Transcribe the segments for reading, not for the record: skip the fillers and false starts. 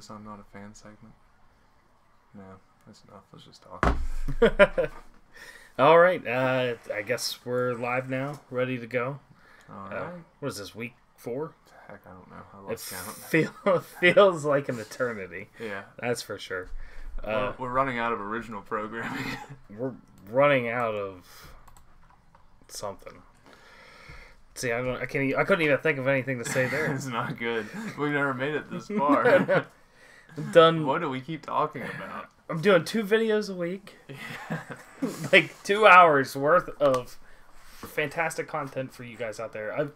this I'm not a fan segment? No, that's enough. Let's just talk. All right. I guess we're live now, ready to go. All right. What is this, week 4? Heck, I don't know. I It lost count. feels like an eternity. Yeah. That's for sure. We're running out of original programming. We're running out of something. See, I couldn't even think of anything to say there. It's not good. We've never made it this far. I'm done. What do we keep talking about? I'm doing 2 videos a week. Like 2 hours worth of fantastic content for you guys out there.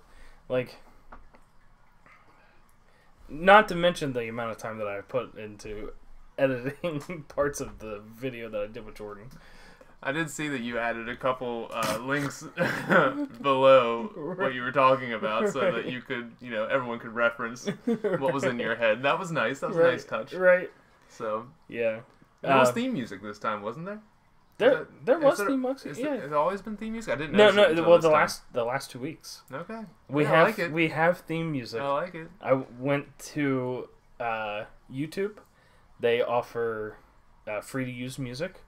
Not to mention the amount of time that I put into editing parts of the video that I did with Jordan. I did see that you added a couple links below what you were talking about, so that you could, everyone could reference what was in your head. That was nice. That was a nice touch. Right. So yeah, there was theme music this time, wasn't there? There was theme music. Yeah, has it always been theme music? I didn't know. know. No. Well, the last 2 weeks. Okay. We have theme music. I like it. I went to YouTube. They offer free to use music.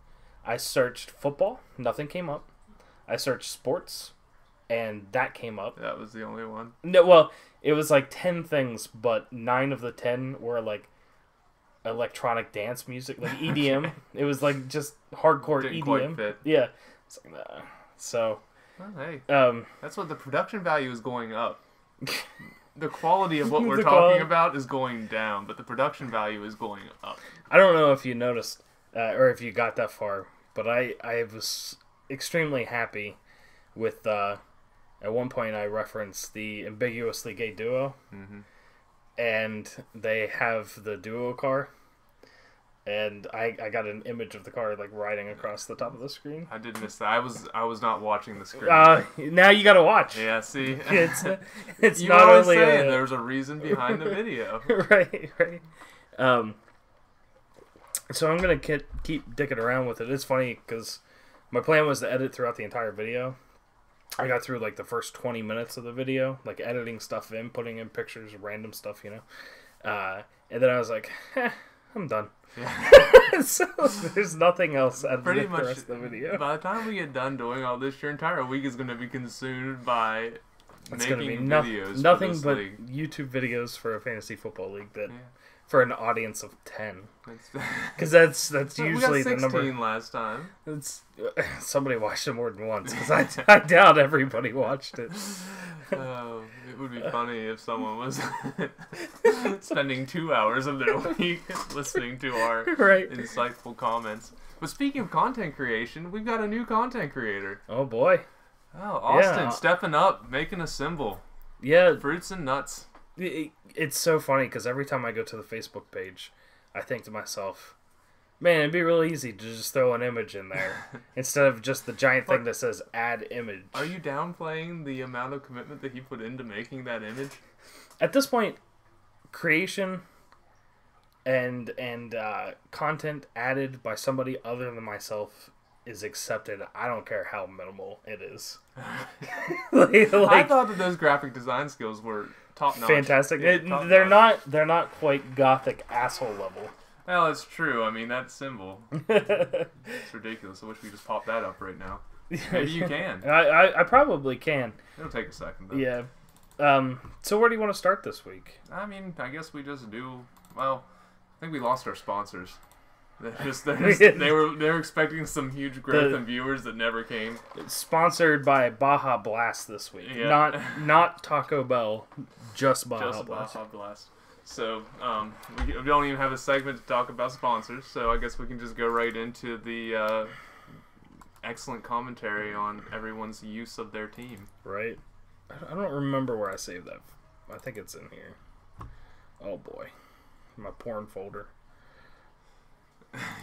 I searched football, nothing came up. I searched sports, and that came up. That was the only one. No, well, it was like 10 things, but 9 of the 10 were like electronic dance music, like EDM. It was like just hardcore Didn't EDM. quite fit. Yeah. It's like, nah. So. Well, hey, Um. that's what the production value is going up. The quality of what we're The talking quality. about is going down, but the production value is going up. I don't know if you noticed, or if you got that far, but I was extremely happy with. At one point, I referenced the Ambiguously Gay Duo, and they have the duo car, and I got an image of the car like riding across the top of the screen. I did miss that. I was not watching the screen. Now you gotta watch. Yeah, see, It's you not always only say there's a reason behind the video. right. So I'm gonna keep dicking around with it. It's funny because my plan was to edit throughout the entire video. I got through like the first 20 minutes of the video, like editing stuff in, putting in pictures, random stuff, and then I was like, I'm done. Yeah. So there's nothing else out of Pretty the much. rest of the video. By the time we get done doing all this, your entire week is going to be consumed by It's gonna making be videos. nothing for this but league. YouTube videos for a fantasy football league that Yeah. for an audience of 10. That's- Because that's we usually got 16 the number. last time. It's somebody watched it more than once because I doubt everybody watched it. Oh, it would be funny if someone was spending 2 hours of their week listening to our Right. insightful comments. But speaking of content creation, we've got a new content creator. Oh boy. Oh, Austin Yeah. stepping up, making a symbol. Yeah, Fruits and nuts. it's so funny because every time I go to the Facebook page, I think to myself, man, it'd be real easy to just throw an image in there instead of just the giant thing that says add image. Are you downplaying the amount of commitment that he put into making that image? At this point, creation and content added by somebody other than myself is accepted. I don't care how minimal it is. I thought that those graphic design skills were top notch. fantastic. Yeah, They're not quite gothic asshole level. Well, it's true. I mean, that symbol. It's ridiculous. I wish we could just pop that up right now. Maybe you can. I probably can. It'll take a second, though. Yeah. So where do you want to start this week? I mean, I guess we just do. Well, I think we lost our sponsors. They were expecting some huge growth in viewers that never came. It's sponsored by Baja Blast this week. Yeah. Not Taco Bell, just Baja Just Blast. Baja Blast. So we don't even have a segment to talk about sponsors. So I guess we can just go right into the excellent commentary on everyone's use of their team. Right. I don't remember where I saved that. I think it's in here. Oh boy, my porn folder.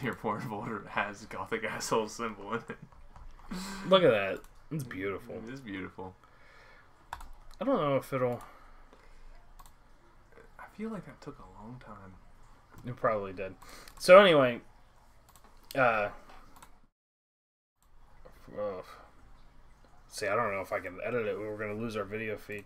Your porn folder has gothic asshole symbol in it. Look at that. It's beautiful. It is beautiful. I don't know if it'll. I feel like that took a long time. It probably did. So anyway, see, I don't know if I can edit it. We're gonna lose our video feed.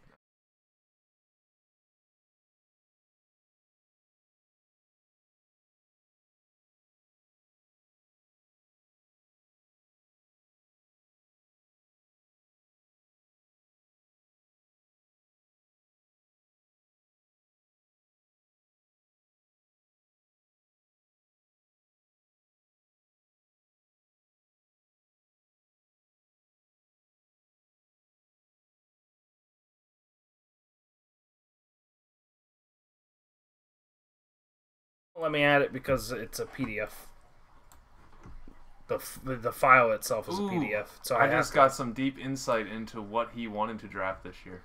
Let me add it because it's a PDF. The file itself is a PDF. So I just got some deep insight into what he wanted to draft this year.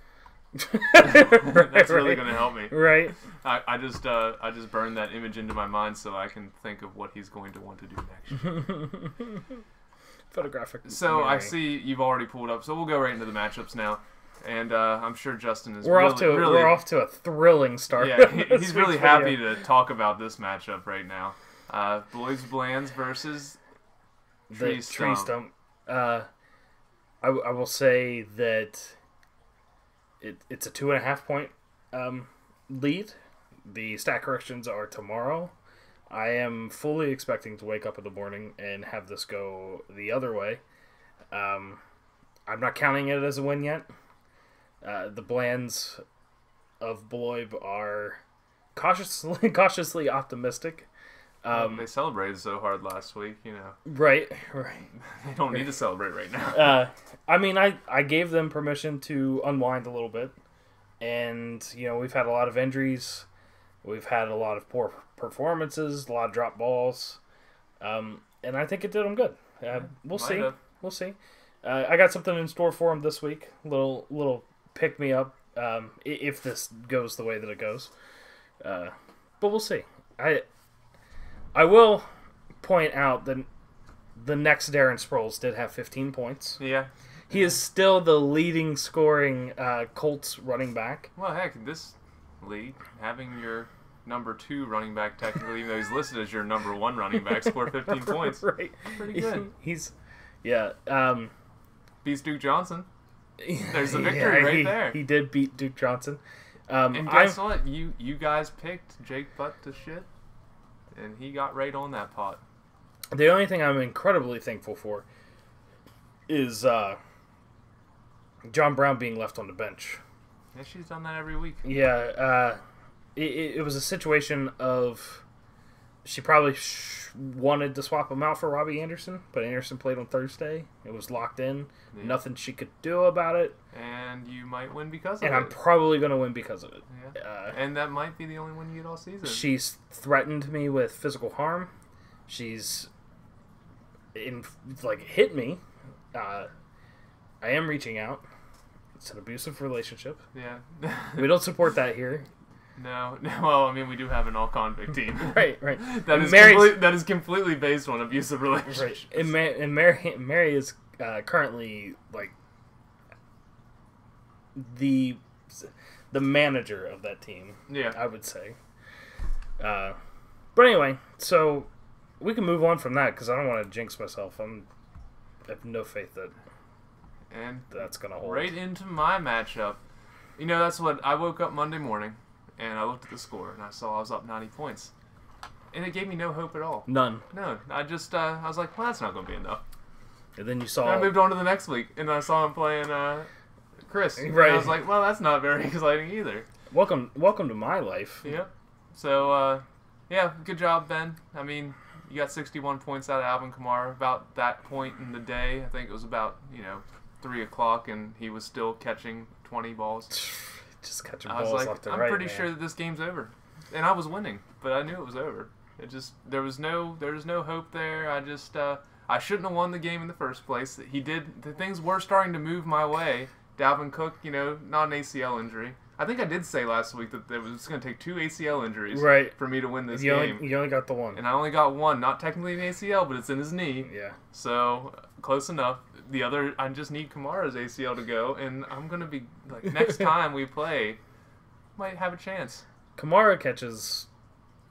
Right, That's really going to help me. Right. I just burned that image into my mind so I can think of what he's going to want to do next year. Photographic. So memory. I see you've already pulled up. So we'll go right into the matchups now. And I'm sure Justin is we're really off to a thrilling start. Yeah, he's really happy to talk about this matchup right now. Boys Blands versus Tree Stump. I will say that it's a 2.5 point lead. The stat corrections are tomorrow. I am fully expecting to wake up in the morning and have this go the other way. I'm not counting it as a win yet. The Blands of Beloib are cautiously optimistic. They celebrated so hard last week, you know. Right. They don't need to celebrate right now. I mean, I gave them permission to unwind a little bit. And, you know, we've had a lot of injuries. We've had a lot of poor performances, a lot of drop balls. And I think it did them good. We'll see. We'll see. I got something in store for them this week. Little pick me up if this goes the way that it goes. But we'll see. I will point out that the next Darren Sproles did have 15 points. Yeah. He is still the leading scoring Colts running back. Well, heck, in this league, having your number 2 running back, technically, even though he's listed as your number 1 running back, scored 15 points. Right. Pretty good. Beats Duke Johnson. There's the victory right there. He did beat Duke Johnson. And guess what? You guys picked Jake Butt to shit, and he got right on that pot. The only thing I'm incredibly thankful for is John Brown being left on the bench. Yeah, she's done that every week. Yeah, it was a situation of she probably wanted to swap him out for Robbie Anderson, but Anderson played on Thursday. It was locked in. Yeah. Nothing she could do about it. And you might win because of it. And I'm probably going to win because of it. Yeah. And that might be the only win you get all season. She's threatened me with physical harm. She's hit me. I am reaching out. It's an abusive relationship. Yeah. We don't support that here. No. Well, I mean, we do have an all-convict team. Right. That is completely based on abusive relationships. Right. And Mary is currently the manager of that team. Yeah, I would say. But anyway, so we can move on from that because I don't want to jinx myself. I have no faith that's gonna hold. Right into my matchup. You know, that's what I woke up Monday morning. And I looked at the score, and I saw I was up 90 points. And it gave me no hope at all. None. No. I just, I was like, well, that's not going to be enough. And then you saw... And I moved on to the next week, and I saw him playing Chris. Right. And I was like, well, that's not very exciting either. Welcome to my life. Yep. So, yeah, good job, Ben. I mean, you got 61 points out of Alvin Kamara. About that point in the day, I think it was about, 3 o'clock, and he was still catching 20 balls. Just catching balls left and right. I'm pretty sure that this game's over, and I was winning, but I knew it was over. It just there was no hope there. I shouldn't have won the game in the first place. The things were starting to move my way. Dalvin Cook, not an ACL injury. I think I did say last week that it was going to take 2 ACL injuries for me to win this game. You only got the one, and I only got one. Not technically an ACL, but it's in his knee. Yeah. So close enough. The other, I just need Kamara's ACL to go, and I'm going to be, next time we play, might have a chance. Kamara catches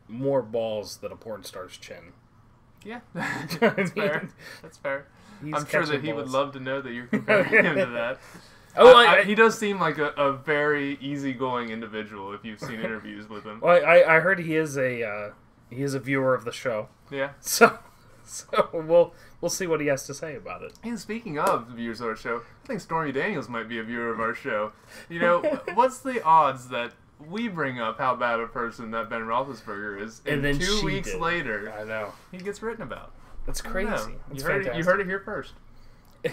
more balls than a porn star's chin. Yeah, that's fair. That's fair. I'm sure that he would love to know that you're comparing him to that. He does seem like a very easygoing individual if you've seen interviews with him. Well, I heard he is a viewer of the show. Yeah. So we'll see what he has to say about it. And speaking of viewers of our show, I think Stormy Daniels might be a viewer of our show. What's the odds that we bring up how bad a person that Ben Roethlisberger is, and then 2 weeks later, I know, he gets written about? That's crazy. You heard it here first.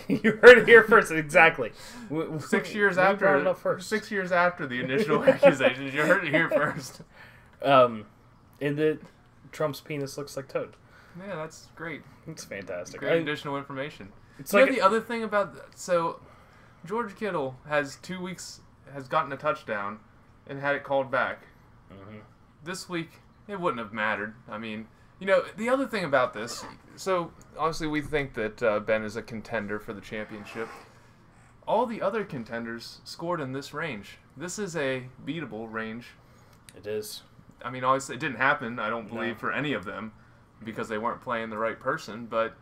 You heard it here first, exactly. 6 years after. 6 years after the initial accusations, you heard it here first. And Trump's penis looks like Toad. Yeah, that's great. It's fantastic. Great additional information. It's You know like the other thing about George Kittle has 2 weeks has gotten a touchdown and had it called back. Mhm. This week it wouldn't have mattered. I mean, you know, the other thing about this. So obviously we think that Ben is a contender for the championship. All the other contenders scored in this range. This is a beatable range. It is. I mean, obviously it didn't happen. I don't believe No. for any of them because they weren't playing the right person. But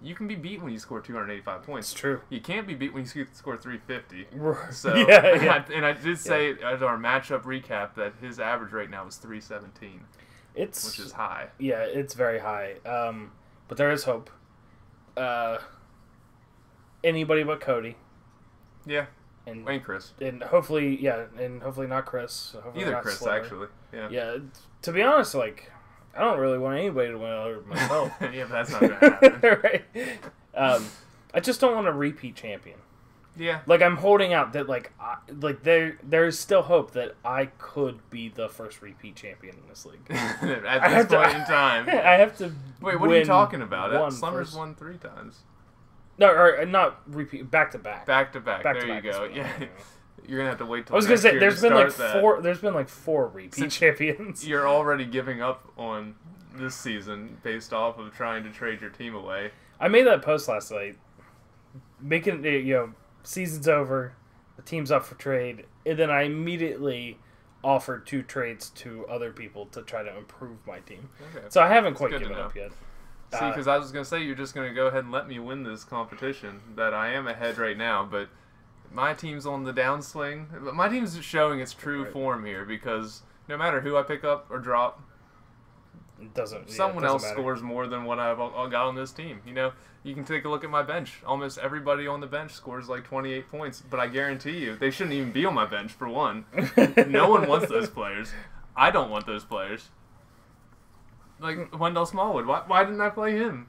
you can be beat when you score 285 points. It's true. You can't be beat when you score 350. So yeah. and I did say at our matchup recap that his average right now is 317, It's which is high. Yeah, it's very high. But there is hope. Anybody but Cody. Yeah, And and Chris. and hopefully not Chris. Hopefully Either not Chris, Slimmer. actually. Yeah. Yeah, to be honest, like I don't really want anybody to win other than myself. Yeah, but that's not gonna happen. Right? I just don't want a repeat champion. Yeah. Like I'm holding out that there's still hope that I could be the first repeat champion in this league. At this point in time. I have to. Wait, what are you win talking about? one Slummers first. won 3 times. No, or not repeat. Back to back. Back to back. There Back-to-back you is go. what I'm Yeah. doing. You're gonna have to wait till I was gonna next say year there's to been like start that. four. There's been like 4 repeat Since champions. You're already giving up on this season based off of trying to trade your team away. I made that post last night, making season's over, the team's up for trade, and then I immediately offered 2 trades to other people to try to improve my team. Okay. So I haven't quite good to given know. up yet. See, because I was going to say, you're just going to go ahead and let me win this competition that I am ahead right now, but my team's on the downswing. My team's showing its true form here because no matter who I pick up or drop, someone else matter. scores more than what I've got on this team. You know, you can take a look at my bench. Almost everybody on the bench scores like 28 points, but I guarantee you, they shouldn't even be on my bench for one. No one wants those players. I don't want those players. Like Wendell Smallwood. Why didn't I play him?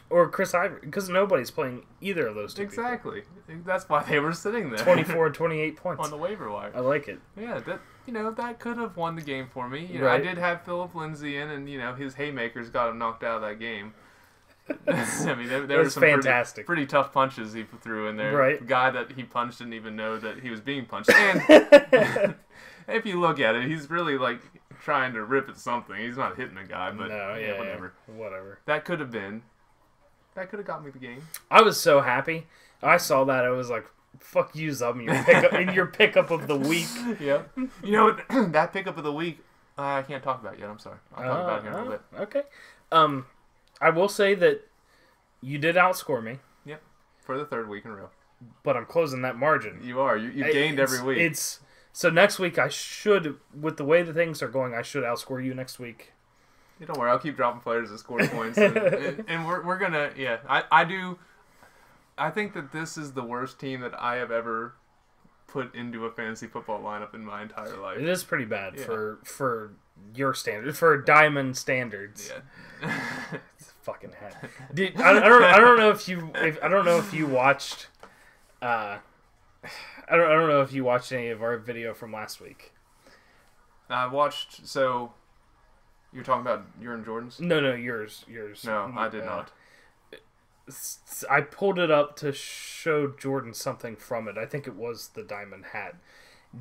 Or Chris Ivory, because nobody's playing either of those 2 Exactly. That's why they were sitting there. people. 24 and 28 points. on the waiver wire. I like it. Yeah, that could have won the game for me. You know, Right. I did have Philip Lindsay in, and his haymakers got him knocked out of that game. I mean, there were was some fantastic. pretty tough punches he threw in there. Right. The guy that he punched didn't even know that he was being punched. And if you look at it, he's really like trying to rip at something. He's not hitting the guy, but whatever. Whatever. That could have got me the game. I was so happy. I saw that. I was like, "Fuck you, Zub, in your pickup of the week." Yep. You know what? That pickup of the week, I can't talk about yet. I'm sorry. I'll talk about it here in a little bit. Okay. I will say that you did outscore me, Yep. For the 3rd week in a row. but I'm closing that margin. You are. You've gained every week. So next week I should, with the way the things are going, I should outscore you next week. Yeah, don't worry. I'll keep dropping players that score points, and we're gonna. Yeah, I do. I think that this is the worst team that I have ever put into a fantasy football lineup in my entire life. It is pretty bad Yeah. for your standards, for diamond standards. Yeah. It's a fucking hat. Dude, I don't know if you watched. I don't know if you watched any of our video from last week. I watched. So, you're talking about your and Jordan's? No, yours. No, I did not. I pulled it up to show Jordan something from it. I think it was the diamond hat.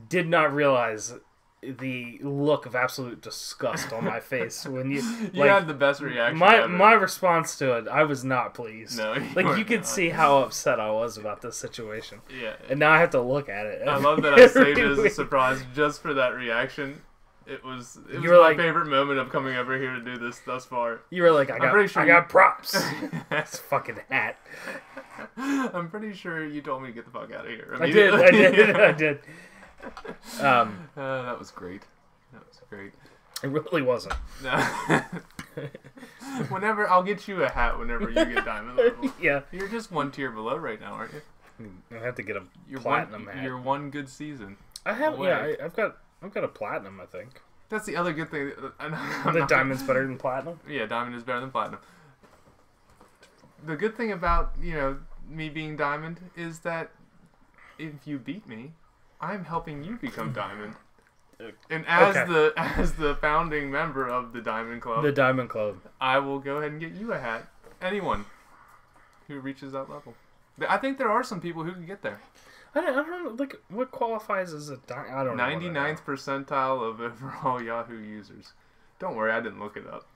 Did not realize the look of absolute disgust on my face when you had the best reaction. My response to it, I was not pleased. No, you could see how upset I was about this situation. Yeah. And now I have to look at it. I love that I saved it as a surprise just for that reaction. It was my favorite moment of coming over here to do this thus far. You were like, I got props. That's fucking hat. I'm pretty sure you told me to get the fuck out of here. I did. That was great. It really wasn't. No. I'll get you a hat whenever you get diamond level. Yeah. You're just 1 tier below right now, aren't you? I have to get a platinum hat. You're 1 good season. I have. away. Yeah, I've got a platinum. I think That's the other good thing. the diamond's better than platinum. Yeah, diamond is better than platinum. The good thing about me being diamond is that if you beat me, I'm helping you become diamond. And as Okay. the founding member of the Diamond Club, The Diamond Club. I will go ahead and get you a hat. Anyone who reaches that level. I think there are some people who can get there. I don't know, like, what qualifies as a I don't know. 99th percentile of overall Yahoo users. Don't worry, I didn't look it up.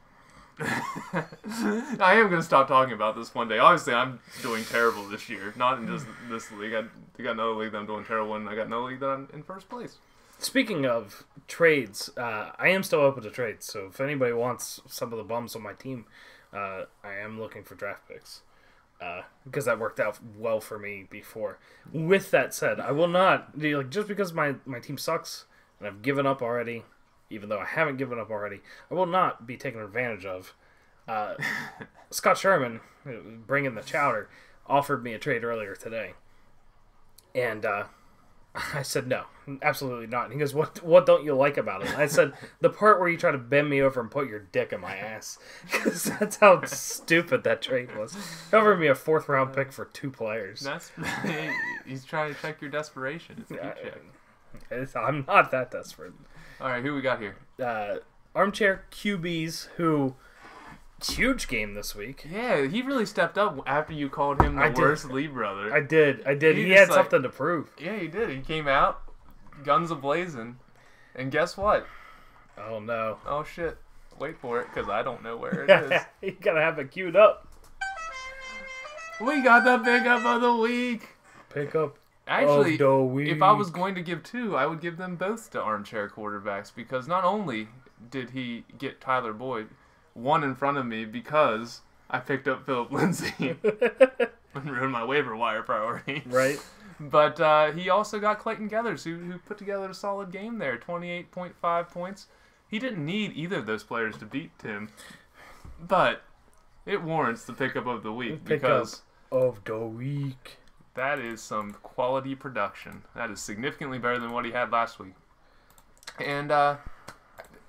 I am going to stop talking about this one day. Obviously, I'm doing terrible this year. Not in just this league. I got another league that I'm doing terrible in, and I got another league that I'm in first place. Speaking of trades, I am still open to trades. So if anybody wants some of the bums on my team, I am looking for draft picks. Because that worked out well for me before. With that said, I will not, just because my team sucks and I've given up already, even though I haven't given up already, I will not be taken advantage of. Scott Sherman, bringing the chowder, offered me a trade earlier today. And I said, no, absolutely not. And he goes, what don't you like about it? I said, the part where you try to bend me over and put your dick in my ass. Because that's how stupid that trade was. He offered me a 4th round pick for 2 players. He's trying to check your desperation. It's a good check. I'm not that desperate. All right, who we got here? Armchair QBs, who... Huge game this week. Yeah, he really stepped up after you called him the worst Lee brother. I did. He had something to prove. Yeah, he did. He came out, guns a-blazing, and guess what? Oh, no. Oh, shit. Wait for it, because I don't know where it is. You gotta have it queued up. We got the pickup of the week. Pickup Actually, of the week. If I was going to give 2, I would give them both to armchair quarterbacks, because not only did he get Tyler Boyd, one in front of me because I picked up Philip Lindsay and ruined my waiver wire priority. Right. But he also got Clayton Geathers, who put together a solid game there, 28.5 points. He didn't need either of those players to beat Tim, but it warrants the pickup of the week because of the week. That is some quality production. That is significantly better than what he had last week. And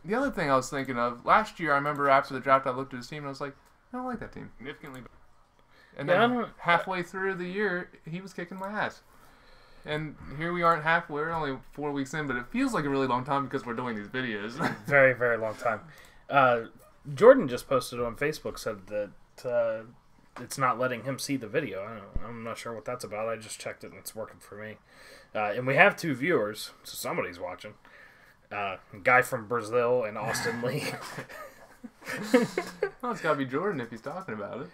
the other thing I was thinking of, last year I remember after the draft I looked at his team and I was like, I don't like that team. Significantly better. And then halfway through the year, he was kicking my ass. And here we aren't halfway, we're only 4 weeks in, but it feels like a really long time because we're doing these videos. Very, very long time. Jordan just posted on Facebook, said that it's not letting him see the video. I'm not sure what that's about. I just checked it and it's working for me. And we have 2 viewers, so somebody's watching. A guy from Brazil and Austin Lee. Well, it's got to be Jordan if he's talking about it.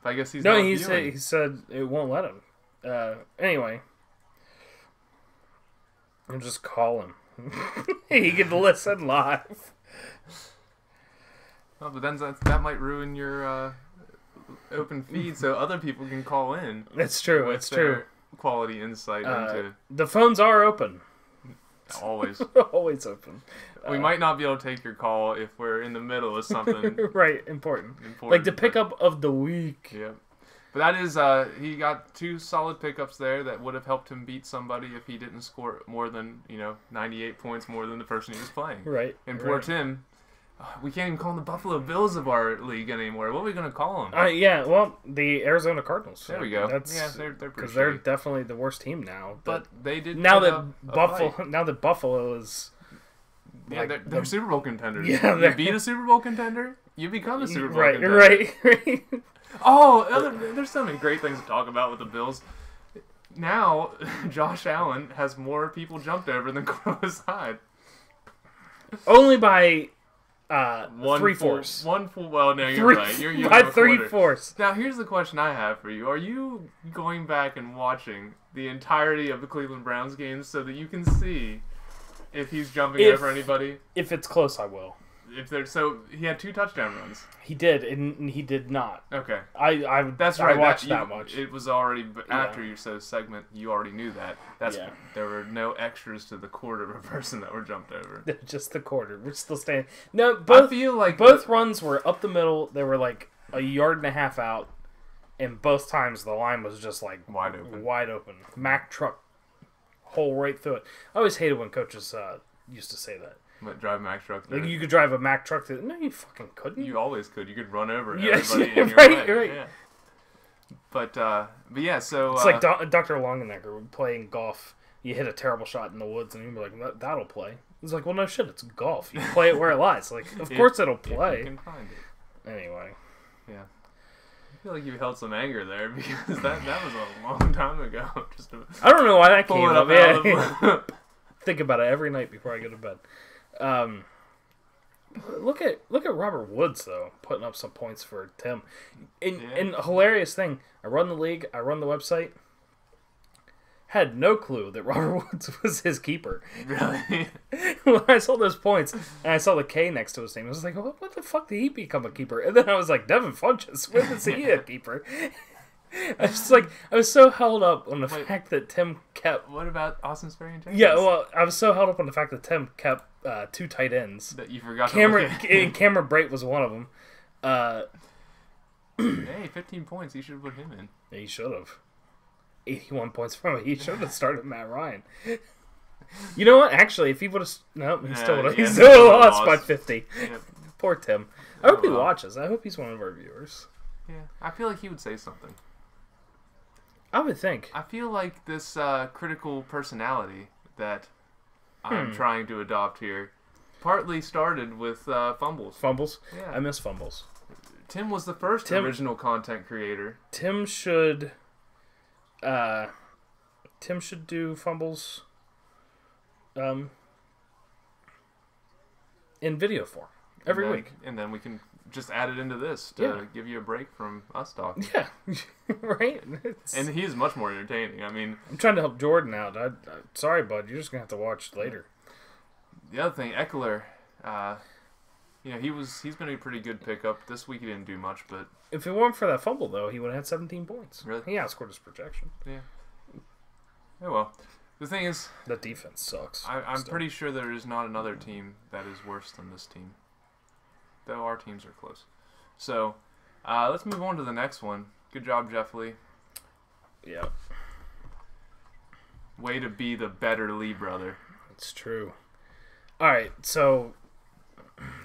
I guess he's no. not He said it won't let him. Anyway, I'm just calling. He can listen live. Oh, but then that might ruin your open feed, so other people can call in. It's true. It's true. Quality insight into the phones are open. Always. Always open. We might not be able to take your call if we're in the middle of something. Right, important. Like the pickup of the week. Yeah. But that is, he got 2 solid pickups there that would have helped him beat somebody if he didn't score more than, 98 points more than the person he was playing. Right. And poor Tim, we can't even call them the Buffalo Bills of our league anymore. What are we going to call them? Yeah, well, the Arizona Cardinals. There we go. They're pretty because they're definitely the worst team now. But they did now that Buffalo is. Yeah, they're Super Bowl contenders. Yeah, you beat a Super Bowl contender, you become a Super Bowl contender. Right. Oh, there's so many great things to talk about with the Bills. Now, Josh Allen has more people jumped over than Carlos Hyde. Only by 3/4. Well, no, you're right. You're by 3/4. Now, here's the question I have for you. Are you going back and watching the entirety of the Cleveland Browns games so that you can see if he's jumping over anybody? If it's close, I will. So he had 2 touchdown runs. He did, and he did not. Okay. That's right. I watched that much. It was already after your segment. You already knew that. There were no extras to the quarter of a person that were jumped over. Just the quarter. We're still staying. No, both. I feel like both runs were up the middle. They were like a yard and a half out, and both times the line was just like wide open. Wide open. Mack truck hole right through it. I always hated when coaches used to say that. But drive a Mack truck. Like you could drive a Mack truck through. No, you fucking couldn't. You always could. You could run over everybody in your right. way. Yeah. But yeah, so it's like Dr. Longenecker playing golf. You hit a terrible shot in the woods, and you'd be like, "That'll play." It's like, well, no shit, it's golf. You play it where it lies. Like, of course it'll play. You can find it. Anyway. Yeah. I feel like you held some anger there because that was a long time ago. I don't know why that pull came it up. out Yeah. of Think about it every night before I go to bed. Look at Robert Woods though, putting up some points for Tim. And a hilarious thing, I run the league, I run the website. Had no clue that Robert Woods was his keeper. Really? When I saw those points and I saw the K next to his name, I was like, what the fuck did he become a keeper? And then I was like, Devin Funchess, when is he a keeper? I was so held up on the fact that Tim kept... What about Austin Sperry and Jenkins? Yeah, well, I was so held up on the fact that Tim kept 2 tight ends. That you forgot Cameron Brate was one of them. Hey, 15 points. You should have put him in. He should have. 81 points from it. He should have started Matt Ryan. You know what? Actually, if he would have... No, he still would have. He still would have lost by 50. Yeah. Poor Tim. I hope he watches. I hope he's one of our viewers. Yeah, I feel like he would say something. I would think. I feel like this critical personality that I'm trying to adopt here partly started with fumbles. Fumbles? Yeah. I miss fumbles. Tim was the first original content creator. Tim should do fumbles in video form every week. And then we can just add it into this to give you a break from us talking. Yeah, right? And he's much more entertaining. I mean... I'm trying to help Jordan out. Sorry, bud. You're just going to have to watch later. The other thing, Eckler, he's been a pretty good pickup. This week he didn't do much, but... If it weren't for that fumble, though, he would have had 17 points. Really? He outscored his projection. Yeah. Oh, well. The thing is... The defense sucks. I'm pretty sure there is not another team that is worse than this team. Though our teams are close. So, let's move on to the next one. Good job, Jeff Lee. Yeah. Way to be the better Lee brother. It's true. Alright, so...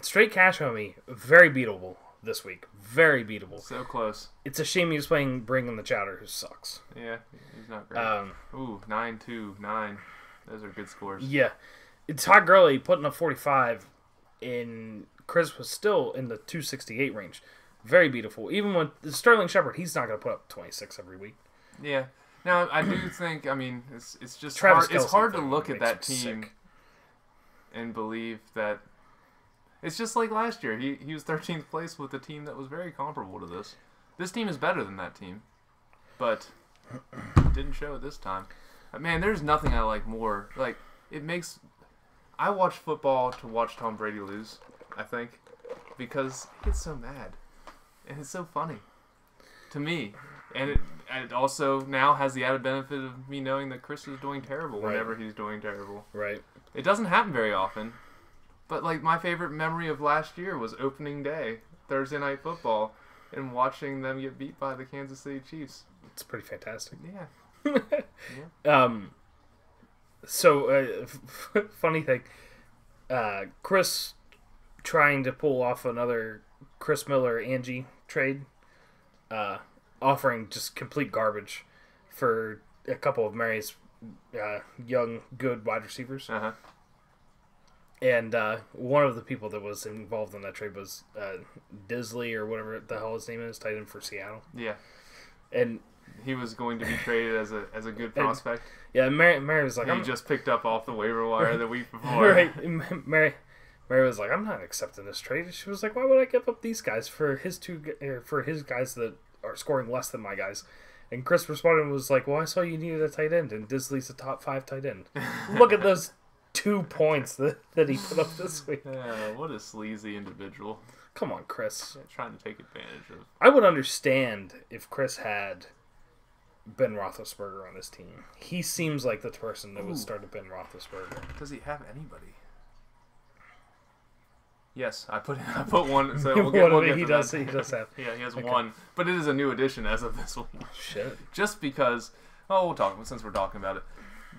Straight Cash Homie, very beatable this week. Very beatable. So close. It's a shame he was playing Bring the Chowder, who sucks. Yeah, he's not great. 9-2, 9. Those are good scores. Yeah. Todd Gurley putting up 45 in... Chris was still in the 268 range. Very beautiful. Even when Sterling Shepard, he's not going to put up 26 every week. Yeah. Now, I do think, I mean, it's just Travis hard. It's hard to look at that team team and believe that... It's just like last year. He was 13th place with a team that was very comparable to this. This team is better than that team. But it didn't show it this time. Man, there's nothing I like more. Like, it makes... I watch football to watch Tom Brady lose. I think, because he gets so mad, and it's so funny to me, and it also now has the added benefit of me knowing that Chris is doing terrible whenever he's doing terrible. Right. It doesn't happen very often, but like my favorite memory of last year was opening day, Thursday Night Football, and watching them get beat by the Kansas City Chiefs. It's pretty fantastic. Yeah. So funny thing, Chris. Trying to pull off another Chris Miller Angie trade, offering just complete garbage for a couple of Mary's young good wide receivers. Uh-huh. And one of the people that was involved in that trade was Disley or whatever the hell his name is, tight end for Seattle. Yeah. And he was going to be traded as a good prospect. Yeah, Mary was like, he just picked up off the waiver wire the week before. Right, Mary was like, I'm not accepting this trade. She was like, why would I give up these guys for his guys that are scoring less than my guys? And Chris responded and was like, well, I saw you needed a tight end, and Disley's a top 5 tight end. Look at those 2 points that he put up this week. What a sleazy individual. Come on, Chris. Yeah, trying to take advantage of. I would understand if Chris had Ben Roethlisberger on his team. He seems like the person that would start a Ben Roethlisberger. Does he have anybody? Yes, I put one. So we'll get he to does. that. He does have. Yeah, he has one, but it is a new addition as of this one. Shit. Just because. We'll talk since we're talking about it.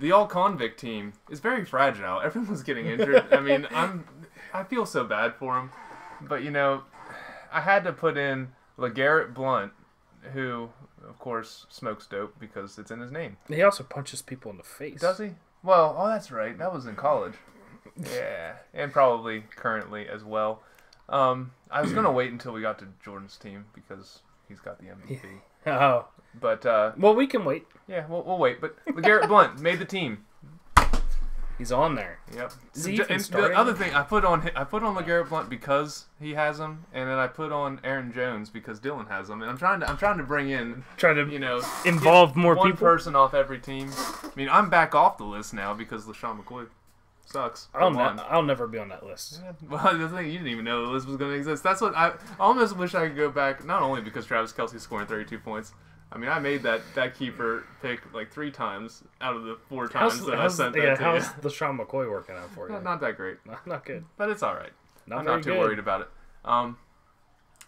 The all-convict team is very fragile. Everyone's getting injured. I mean, I feel so bad for him, but I had to put in LeGarrette Blount, who, of course, smokes dope because it's in his name. He also punches people in the face. Does he? Well, that's right. That was in college. Yeah, and probably currently as well. I was gonna wait until we got to Jordan's team because he's got the MVP. Oh, But well, we can wait. yeah, we'll wait. But LeGarrette Blount made the team. He's on there. Yep. See, And the other thing, I put on LeGarrette Blount because he has him, and then I put on Aaron Jones because Dylan has him. And I'm trying to bring in, involve more one people. person off every team. I mean, I'm back off the list now because LaShawn McCoy sucks. I'll never be on that list. Yeah. Well, the thing, you didn't even know the list was going to exist. That's what I almost wish I could go back. Not only because Travis Kelce's scoring 32 points. I mean, I made that keeper pick like 3 times out of the 4 times that I sent that to how's you. LaShawn McCoy working out for you? Not that great. Not good. But it's all right. Not I'm very not too good. worried about it.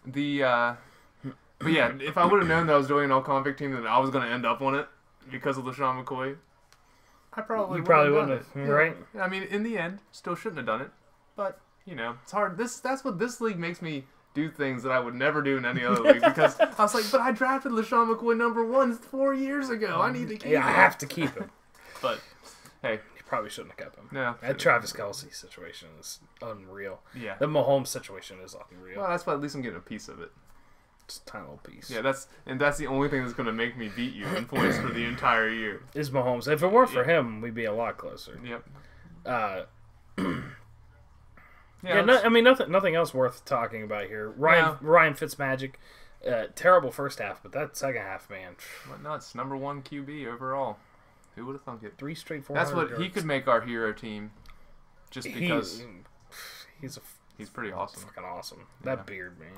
But yeah, if I would have known that I was doing an all-convict team and I was going to end up on it because of LaShawn McCoy, I probably wouldn't have, Yeah. right? I mean, in the end, still shouldn't have done it. But it's hard. That's what this league makes me do things that I would never do in any other league because I was like, but I drafted LaShawn McCoy number 1 4 years ago. I need to keep him. I have to keep him. But hey, You probably shouldn't have kept him. no. That Travis Kelce situation is unreal. Yeah. The Mahomes situation is unreal. Well, that's why at least I'm getting a piece of it. Just a tiny little piece. Yeah, that's the only thing that's going to make me beat you in points for the entire year. Is Mahomes. If it weren't for him, we'd be a lot closer. Yep. I mean, nothing else worth talking about here. Ryan Fitzmagic, terrible first half, but that second half, man. What nuts? Number 1 QB overall. Who would have thunk it? 3 straight 400 That's what yards. he could make our hero team. Just because he's pretty awesome. Fucking awesome. That beard, man.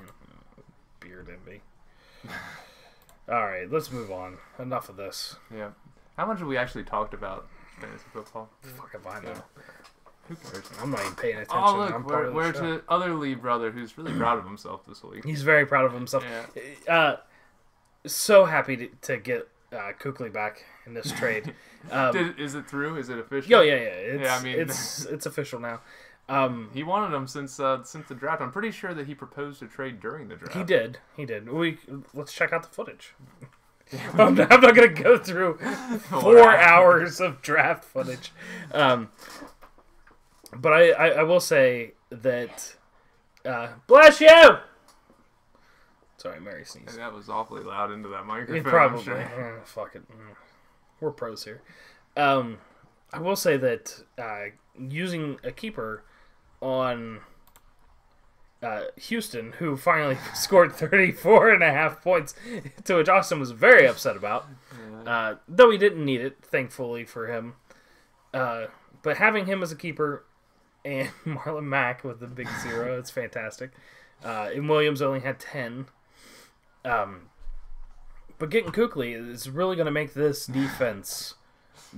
Beard envy. All right, let's move on. Enough of this. Yeah. How much have we actually talked about fantasy football? Fuck if I know. Yeah. Who cares? I'm not even paying attention. Oh, I'm look, part of the we're show. to other Lee brother who's really proud of himself this week. He's very proud of himself. Yeah. So happy to get Kuechly back in this trade. Is it through? Is it official? Yeah. It's official now. He wanted him since the draft. I'm pretty sure that he proposed a trade during the draft. He did. Let's check out the footage. I'm not going to go through 4 hours of draft footage. But I will say that bless you. Sorry, Mary sneezed. That was awfully loud into that microphone. Probably. I'm sure. Fuck it. We're pros here. I will say that using a keeper on Houston, who finally scored 34.5 points, to which Austin was very upset about, though he didn't need it, thankfully for him. But having him as a keeper and Marlon Mack with the big 0, it's fantastic. And Williams only had 10. But getting Kuechly is really going to make this defense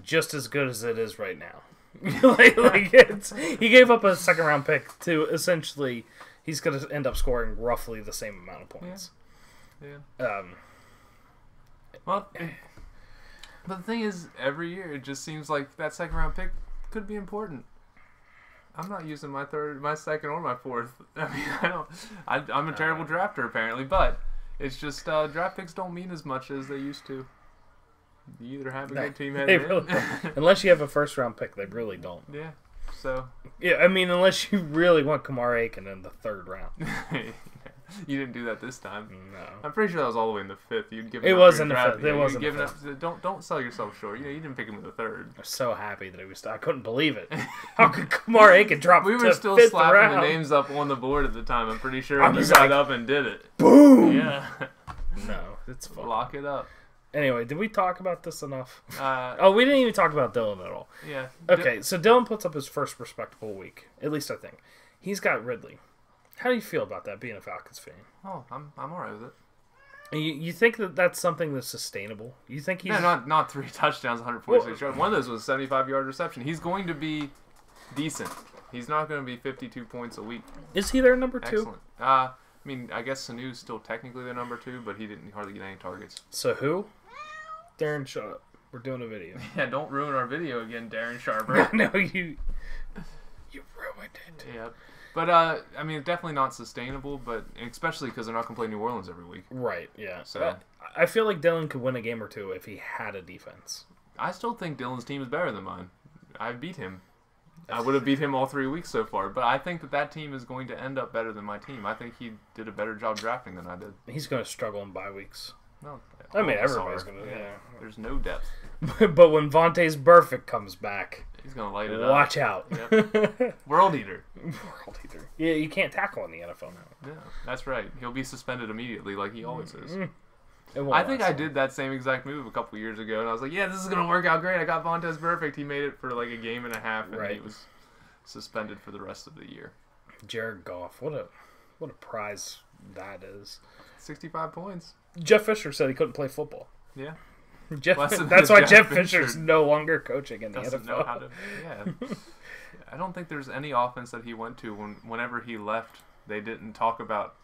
just as good as it is right now. He gave up a second-round pick to essentially, he's going to end up scoring roughly the same amount of points. Yeah. Well, but the thing is, every year it just seems like that second-round pick could be important. I'm not using my second, or my fourth. I mean, I'm a terrible drafter apparently, but it's just draft picks don't mean as much as they used to. You either have a good team heading in. Unless you have a first-round pick, they really don't. Yeah. So. Yeah, I mean, unless you really want Kamar Aiken in the 3rd round. You didn't do that this time. No. I'm pretty sure that was all the way in the 5th. You'd give it was in the 5th. It was in the 5th. Don't sell yourself short. You didn't pick him in the 3rd. I'm so happy that it was. I couldn't believe it. How could Kamar Aiken drop? We were still slapping the names up on the board at the time. I'm pretty sure you got up and did it. Boom. Yeah. No, it's fun. Lock it up. Anyway, did we talk about this enough? We didn't even talk about Dylan at all. Yeah. Okay, so Dylan puts up his first respectable week. At least I think. He's got Ridley. How do you feel about that, being a Falcons fan? Oh, I'm alright with it. You think that that's something that's sustainable? You think he's... No, not 3 touchdowns, 146 yards. One of those was a 75-yard reception. He's going to be decent. He's not going to be 52 points a week. Is he their number 2? Excellent. I mean, I guess Sanu's still technically their number 2, but he didn't hardly get any targets. So who? Darren, shut up. We're doing a video. Yeah, don't ruin our video again, Darren Sharper. No, you ruined it. Yeah. But, I mean, definitely not sustainable, but especially because they're not going to play New Orleans every week. Right, yeah. So I feel like Dylan could win a game or two if he had a defense. I still think Dylan's team is better than mine. I beat him I would have beat him all 3 weeks so far. But I think that team is going to end up better than my team. I think he did a better job drafting than I did. He's going to struggle in bye weeks. No, I mean, everybody's going to. Yeah. There's no depth. But when Vontaze Burfict comes back, he's going to light it up. Watch out. Yep. World eater. World eater. Yeah, you can't tackle in the NFL now. Yeah, that's right. He'll be suspended immediately like he always is. I think I did that same exact move a couple years ago, and I was like, yeah, this is going to work out great. I got Vontaze Burfict. He made it for like a game and a half, and he was suspended for the rest of the year. Jared Goff. What a prize that is. 65 points. Jeff Fisher said he couldn't play football. Yeah. That's why Jeff Fisher's no longer coaching in the NFL. Know how to, I don't think there's any offense that he went to whenever he left, they didn't talk about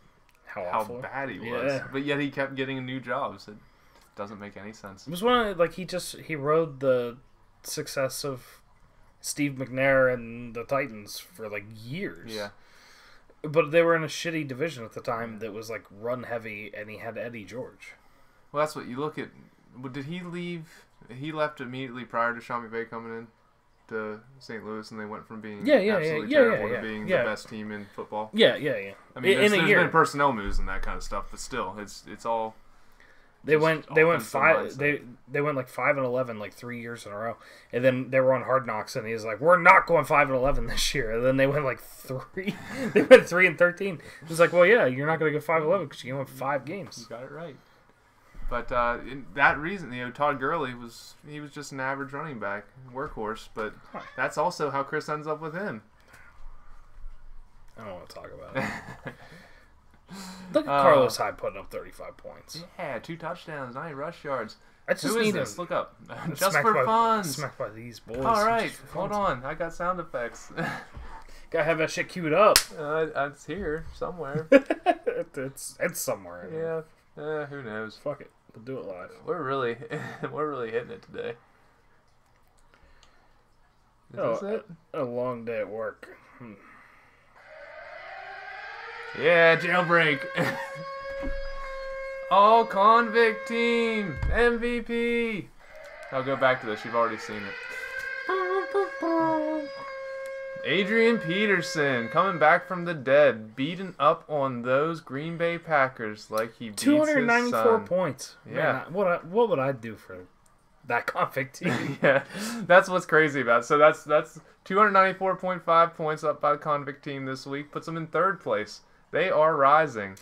how bad he was. Yeah. But yet he kept getting new jobs. It doesn't make any sense. It was one of, like, he rode the success of Steve McNair and the Titans for like years. Yeah. But they were in a shitty division at the time that was like run heavy, and he had Eddie George. Well, that's what you look at. Did he leave? He left immediately prior to Sean McVay coming in to St. Louis, and they went from being absolutely terrible to being the best team in football. Yeah. I mean, there's been personnel moves and that kind of stuff, but still, it's all. They went 5. They went like 5-11 like 3 years in a row, and then they were on Hard Knocks, and he's like, "We're not going 5-11 this year." And then they went like 3. They went 3-13. It's like, well, yeah, you're not going to go 5-11 because you won 5 games. You got it right. But in that reason, Todd Gurley was just an average running back, workhorse. But that's also how Chris ends up with him. I don't want to talk about it. Look at Carlos Hyde putting up 35 points. Yeah, 2 touchdowns, 9 rush yards. Who is this? Look up. Just for fun. Smacked by these boys. All right, hold on. I got sound effects. Gotta have that shit queued up. It's here somewhere. it's somewhere. Yeah. Who knows? Fuck it. We'll do it live. We're really hitting it today. Is this it? A long day at work. Yeah, jailbreak. All convict team MVP. I'll go back to this. You've already seen it. Adrian Peterson coming back from the dead, beating up on those Green Bay Packers like he beats 294 his son. Points. Yeah. Man, what would I do for that convict team? Yeah, that's what's crazy about it. So that's 294.5 points up by the convict team this week. Puts them in 3rd place. They are rising.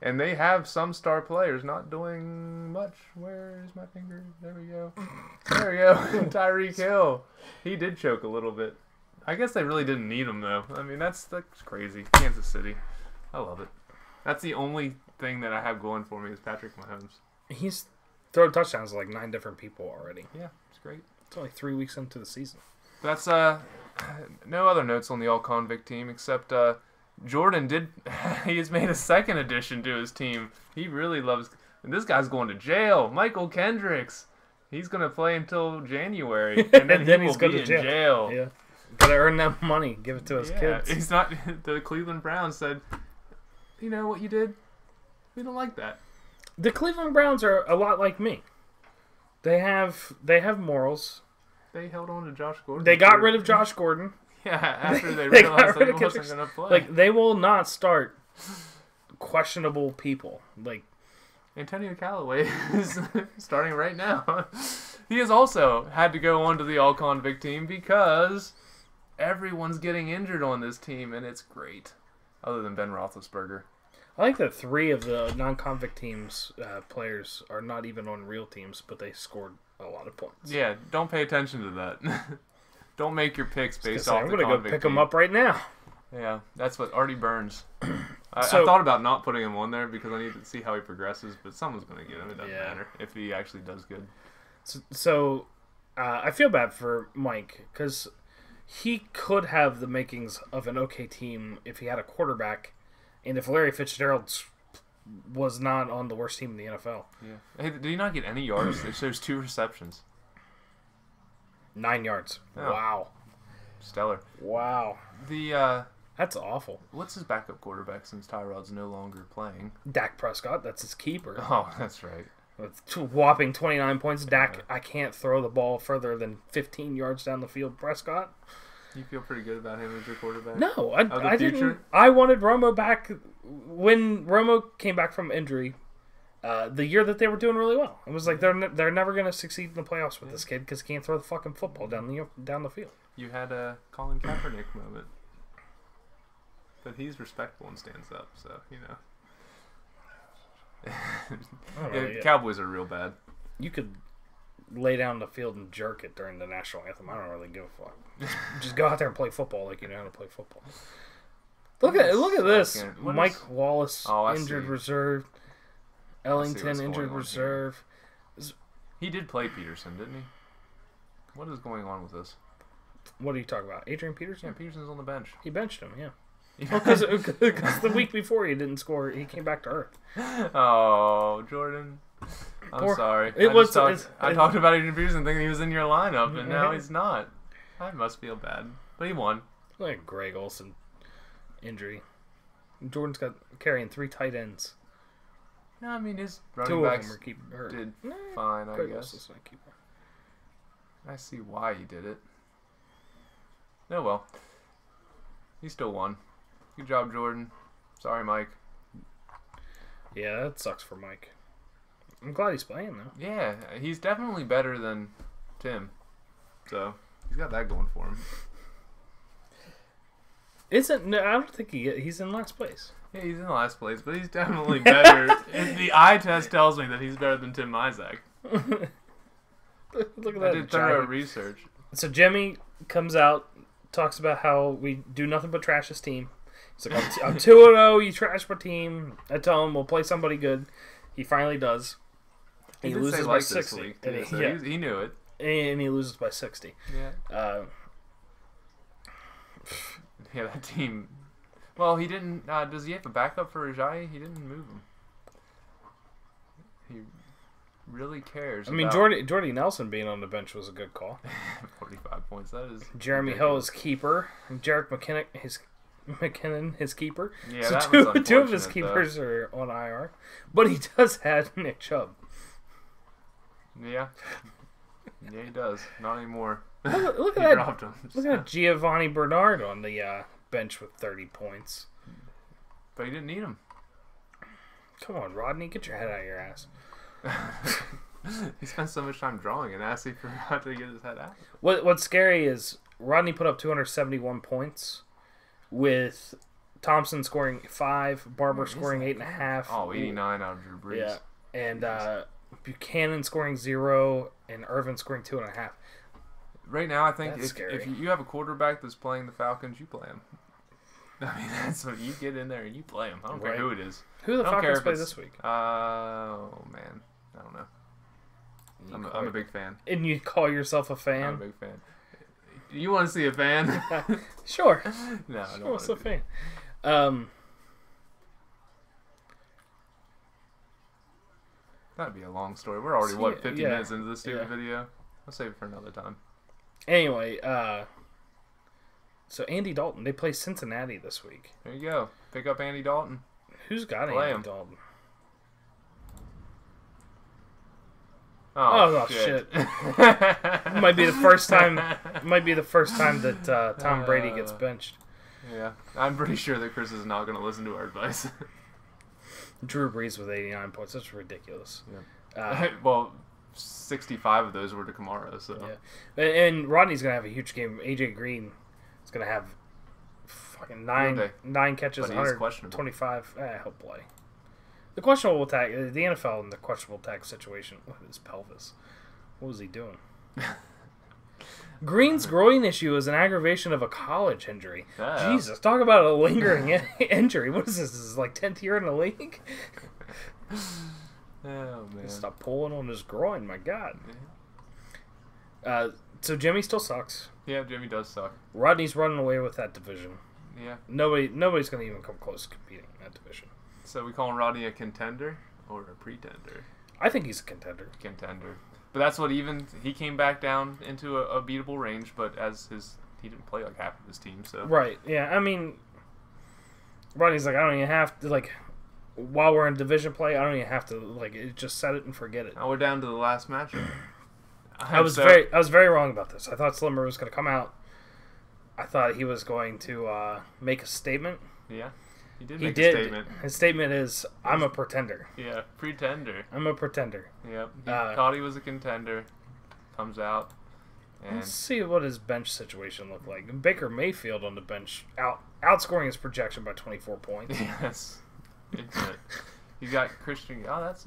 And they have some star players not doing much. Where is my finger? There we go. There we go. Tyreek Hill. He did choke a little bit. I guess they really didn't need him, though. I mean, that's crazy. Kansas City. I love it. That's the only thing that I have going for me is Patrick Mahomes. He's thrown touchdowns to like 9 different people already. Yeah, it's great. It's only 3 weeks into the season. That's no other notes on the all-convict team except Jordan he has made a 2nd addition to his team. He really loves, and this guy's going to jail. Michael Kendricks. He's going to play until January, and then he will be in jail. Yeah. Gotta earn that money. Give it to his kids. He's not. The Cleveland Browns said, "You know what you did? We don't like that." The Cleveland Browns are a lot like me. They have morals. They held on to Josh Gordon. They got rid of Josh Gordon. Yeah, after they realized that he wasn't going to play. Like, they will not start questionable people. Like, Antonio Callaway is starting right now. He has also had to go onto the all-convict team because everyone's getting injured on this team, and it's great. Other than Ben Roethlisberger. I like that 3 of the non-convict teams' players are not even on real teams, but they scored a lot of points. Yeah, don't pay attention to that. Don't make your picks based off the convict team. I'm going to go pick them up right now. Yeah, that's what Artie Burns. I thought about not putting him on there because I need to see how he progresses, but someone's going to get him. It doesn't matter if he actually does good. So I feel bad for Mike because he could have the makings of an okay team if he had a quarterback and if Larry Fitzgerald was not on the worst team in the NFL. Yeah. Hey, did he not get any yards? It shows 2 receptions. 9 yards. Oh. Wow. Stellar. Wow. That's awful. What's his backup quarterback since Tyrod's no longer playing? Dak Prescott. That's his keeper. Oh, that's right. With whopping 29 points. Dak, I can't throw the ball further than 15 yards down the field. Prescott. You feel pretty good about him as your quarterback? No, Of the I future? didn't. I wanted Romo back when Romo came back from injury. The year that they were doing really well, it was like they're never going to succeed in the playoffs with this kid because he can't throw the fucking football down the field. You had a Colin Kaepernick moment, but he's respectful and stands up, so you know. Really, Cowboys are real bad. You could lay down the field and jerk it during the national anthem. I don't really give a fuck. Just go out there and play football like you know how to play football. Look at this. Mike Wallace injured reserve. Ellington injured reserve. He did play Peterson, didn't he? What is going on with this? What are you talking about? Adrian Peterson? Yeah, Peterson's on the bench. He benched him, yeah. Because the week before he didn't score, he came back to earth. Oh, Jordan. I'm sorry. I talked about Adrian Peterson thinking he was in your lineup, and now he's not. I must feel bad. But he won. Like Greg Olsen injury. Jordan's got carrying 3 tight ends. No, I mean his 2 running of backs them are did fine, I Greg guess. Olsen's not keeper. I see why he did it. Oh well. He still won. Good job, Jordan. Sorry, Mike. Yeah, that sucks for Mike. I'm glad he's playing though. Yeah, he's definitely better than Tim. So he's got that going for him. No, I don't think he's in last place. Yeah, he's in last place, but he's definitely better. The eye test tells me that he's better than Tim Isaac. Look at that. I did thorough research. So Jimmy comes out, talks about how we do nothing but trash his team. He's like, I'm 2-0, you trash my team. I tell him we'll play somebody good. He finally does. He loses by 60. Week, too, so he knew it. And he loses by 60. Yeah. Yeah, that team. Well, he didn't. Does he have a backup for Ajayi? He didn't move him. He really cares. I mean, Jordy Nelson being on the bench was a good call. 45 points. That is. Jeremy Hill is keeper. Jarek McKinnon, his keeper. Yeah, so that was two of his keepers are on IR, but he does have Nick Chubb. Yeah. Yeah, he does. Not anymore. Look at he that. Dropped him. Look at Giovanni Bernard on the bench with 30 points. But he didn't need him. Come on, Rodney, get your head out of your ass. He spent so much time drawing and he forgot to get his head out. What's scary is Rodney put up 271 points with Thompson scoring 5, Barber scoring 8.5. Oh, 89 out of Drew Brees. Yeah, and Buchanan scoring 0 and Irvin scoring 2.5. Right now, I think if you have a quarterback that's playing the Falcons, you play him. I mean, that's what you get in there and you play him. I don't care who it is. Who the Falcons play this week? Oh man, I don't know. I'm a big fan. And you call yourself a fan? I'm a big fan. You want to see a fan? Sure. No, I don't want to see a fan. That'd be a long story. We're already 50 minutes into this stupid video. I'll save it for another time. Anyway, so Andy Dalton, they play Cincinnati this week. There you go. Pick up Andy Dalton. Who's got Andy Dalton? Oh shit! Might be the first time. Might be the first time that Tom Brady gets benched. Yeah, I'm pretty sure that Chris is not going to listen to our advice. Drew Brees with 89 points. That's ridiculous. Yeah. Well, 65 of those were to Kamara. So yeah, and Rodney's going to have a huge game. AJ Green is going to have fucking nine catches, 125. He'll play. The questionable tag, the NFL in the questionable tag situation. Look at his pelvis. What was he doing? Green's groin issue is an aggravation of a college injury. Yeah. Jesus, talk about a lingering injury. What is this? This is like 10th year in the league? Oh, man. Stop pulling on his groin, my God. So Jimmy still sucks. Yeah, Jimmy does suck. Rodney's running away with that division. Yeah. Nobody's going to even come close to competing in that division. So we calling Rodney a contender or a pretender? I think he's a contender. Contender. But that's what he came back down into a beatable range, but he didn't play like half of his team, so. Right, yeah, I mean, Rodney's like, I don't even have to, like, while we're in division play, I don't even have to, like, just set it and forget it. Now we're down to the last matchup. I was very wrong about this. I thought Slimmer was going to come out I thought he was going to make a statement. Yeah, he did a statement. His statement is, "I'm a pretender." Yeah, pretender. I'm a pretender. Yep. He thought he was a contender. Comes out. And let's see what his bench situation looked like. Baker Mayfield on the bench, outscoring his projection by 24 points. Yes. You got Christian. Oh, that's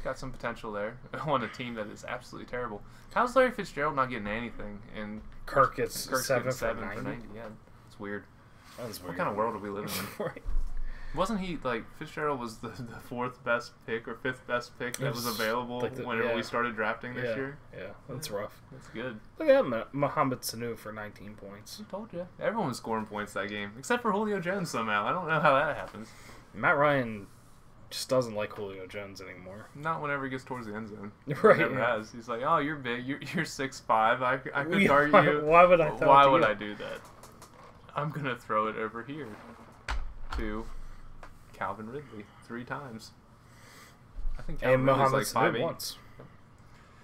got some potential there on a team that is absolutely terrible. How's Larry Fitzgerald not getting anything? And Kirk gets 7 for 90. Yeah, it's weird. That was weird. What kind of world are we living in? Right. Wasn't he like Fitzgerald was the fourth best pick or fifth best pick that was available whenever we started drafting this year? Yeah, that's rough. That's good. Look at that, Mohamed Sanu for 19 points. I told you, everyone was scoring points that game except for Julio Jones somehow. I don't know how that happens. Matt Ryan just doesn't like Julio Jones anymore. Not whenever he gets towards the end zone. Right. He never has. He's like, oh, you're big. You're 6'5". I could guard you. Why would I? Why would I do that? I'm gonna throw it over here to Calvin Ridley 3 times. I think Calvin Ridley's like 5'8" once.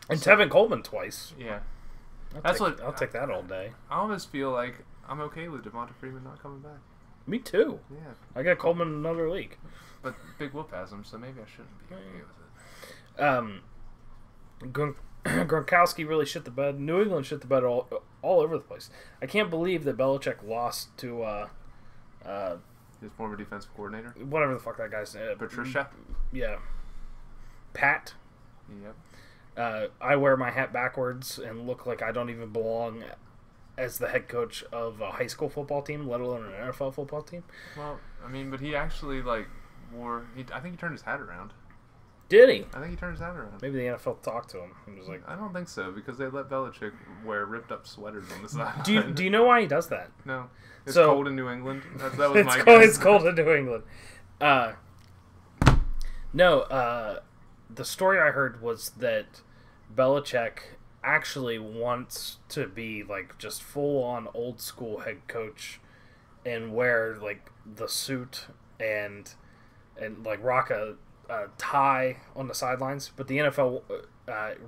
And Tevin Coleman twice. Yeah. I'll take that all day. I almost feel like I'm okay with Devonta Freeman not coming back. Me too. Yeah. I got Coleman in another league. But Big Whoop has him, so maybe I shouldn't be okay with it. Gronkowski really shit the bed. New England shit the bed all over the place. I can't believe that Belichick lost to his former defensive coordinator. Whatever the fuck that guy's name. Patricia. Yeah. Pat. Yep. I wear my hat backwards and look like I don't even belong as the head coach of a high school football team, let alone an NFL football team. Well, I mean, but he actually I think he turned his hat around. Did he? I think he turned his hat around. Maybe the NFL talked to him and was like, I don't think so, because they let Belichick wear ripped up sweaters on the side. Do you know why he does that? No. It's cold in New England. That was my guess. It's cold in New England. The story I heard was that Belichick actually wants to be like just full on old school head coach and wear like the suit and like rock a tie on the sidelines, but the NFL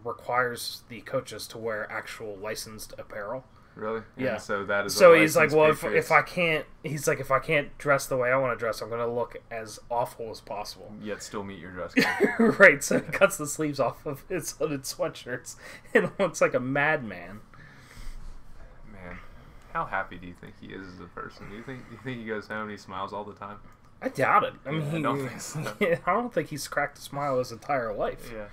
requires the coaches to wear actual licensed apparel. Really? Yeah. And so that is. So he's like, well, if I can't dress the way I want to dress, I'm going to look as awful as possible. Yet still meet your dress code. Right. So he cuts the sleeves off of his hooded sweatshirts and looks like a madman. Man, how happy do you think he is as a person? Do you think he goes home and he smiles all the time? I doubt it. I mean, I don't think so. I don't think he's cracked a smile his entire life. Yeah.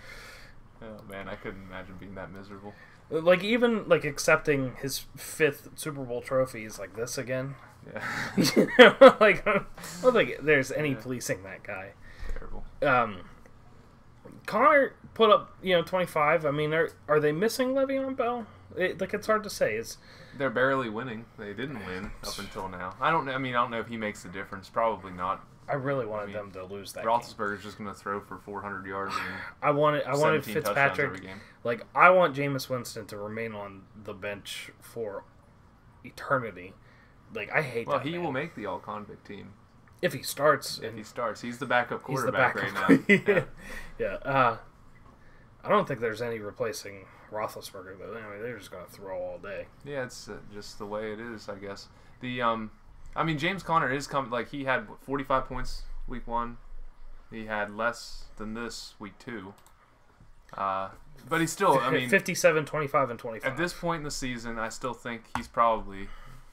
Oh man, I couldn't imagine being that miserable. Like even like accepting his 5th Super Bowl trophy is like this again. Yeah. Like I don't think there's any policing that guy. Terrible. Connor put up 25. I mean, are they missing Le'Veon Bell? It's hard to say. They're barely winning. They didn't win up until now. I don't know if he makes a difference. Probably not. I really wanted them to lose that. Roethlisberger's just going to throw for 400 yards. And I wanted Fitzpatrick. Every game. Like I want Jameis Winston to remain on the bench for eternity. Like I hate. Well, that he man. will make the all-convict team if he starts. He's the backup quarterback right now. Yeah. I don't think there's any replacing Roethlisberger though. I mean, they're just going to throw all day. Yeah, it's just the way it is, I guess. James Conner is he had 45 points week 1. He had less than this week 2. But he's still, 57, 25, and 25. At this point in the season, I still think he's probably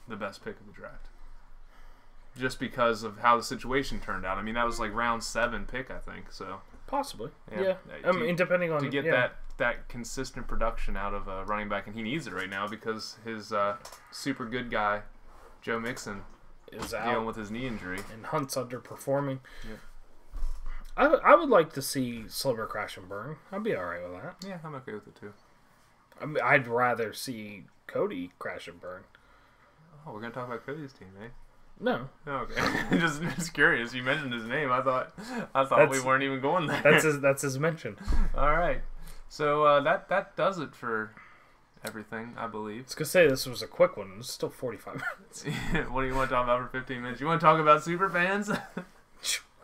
the best pick of the draft. Just because of how the situation turned out. I mean, that was like round 7 pick, I think. So possibly, yeah. Depending on to get that consistent production out of a running back, and he needs it right now because his super good guy, Joe Mixon, is out dealing with his knee injury, and Hunt's underperforming. Yeah. I would like to see Silver crash and burn. I'd be all right with that. Yeah, I'm okay with it too. I'd rather see Cody crash and burn. Oh, we're gonna talk about Cody's team, eh? No. Oh, okay. just curious. You mentioned his name. I thought we weren't even going there. That's his mention. All right. So that does it for everything, I believe. I was gonna say this was a quick one. It's still 45 minutes. What do you want to talk about for 15 minutes? You want to talk about super fans?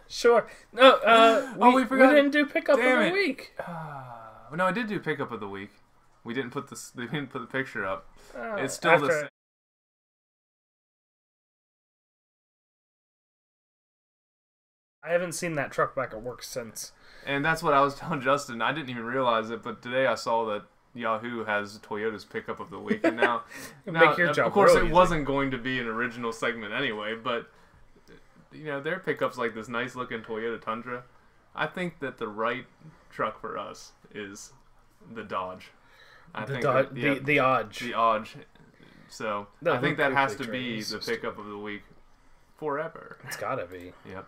Sure. No. We didn't do pickup of the week. No, I did do pickup of the week. We didn't put the picture up. It's still the same. I haven't seen that truck back at work since. And that's what I was telling Justin. I didn't even realize it, but today I saw that Yahoo has Toyota's pickup of the week, and now, Make your job of course, real it easy. wasn't going to be an original segment anyway. But their pickups like this nice looking Toyota Tundra. I think that the right truck for us is the Dodge. The Odge. The Odge. So No, I think that has to quickly be train the system. pickup of the week forever. It's gotta be. Yep.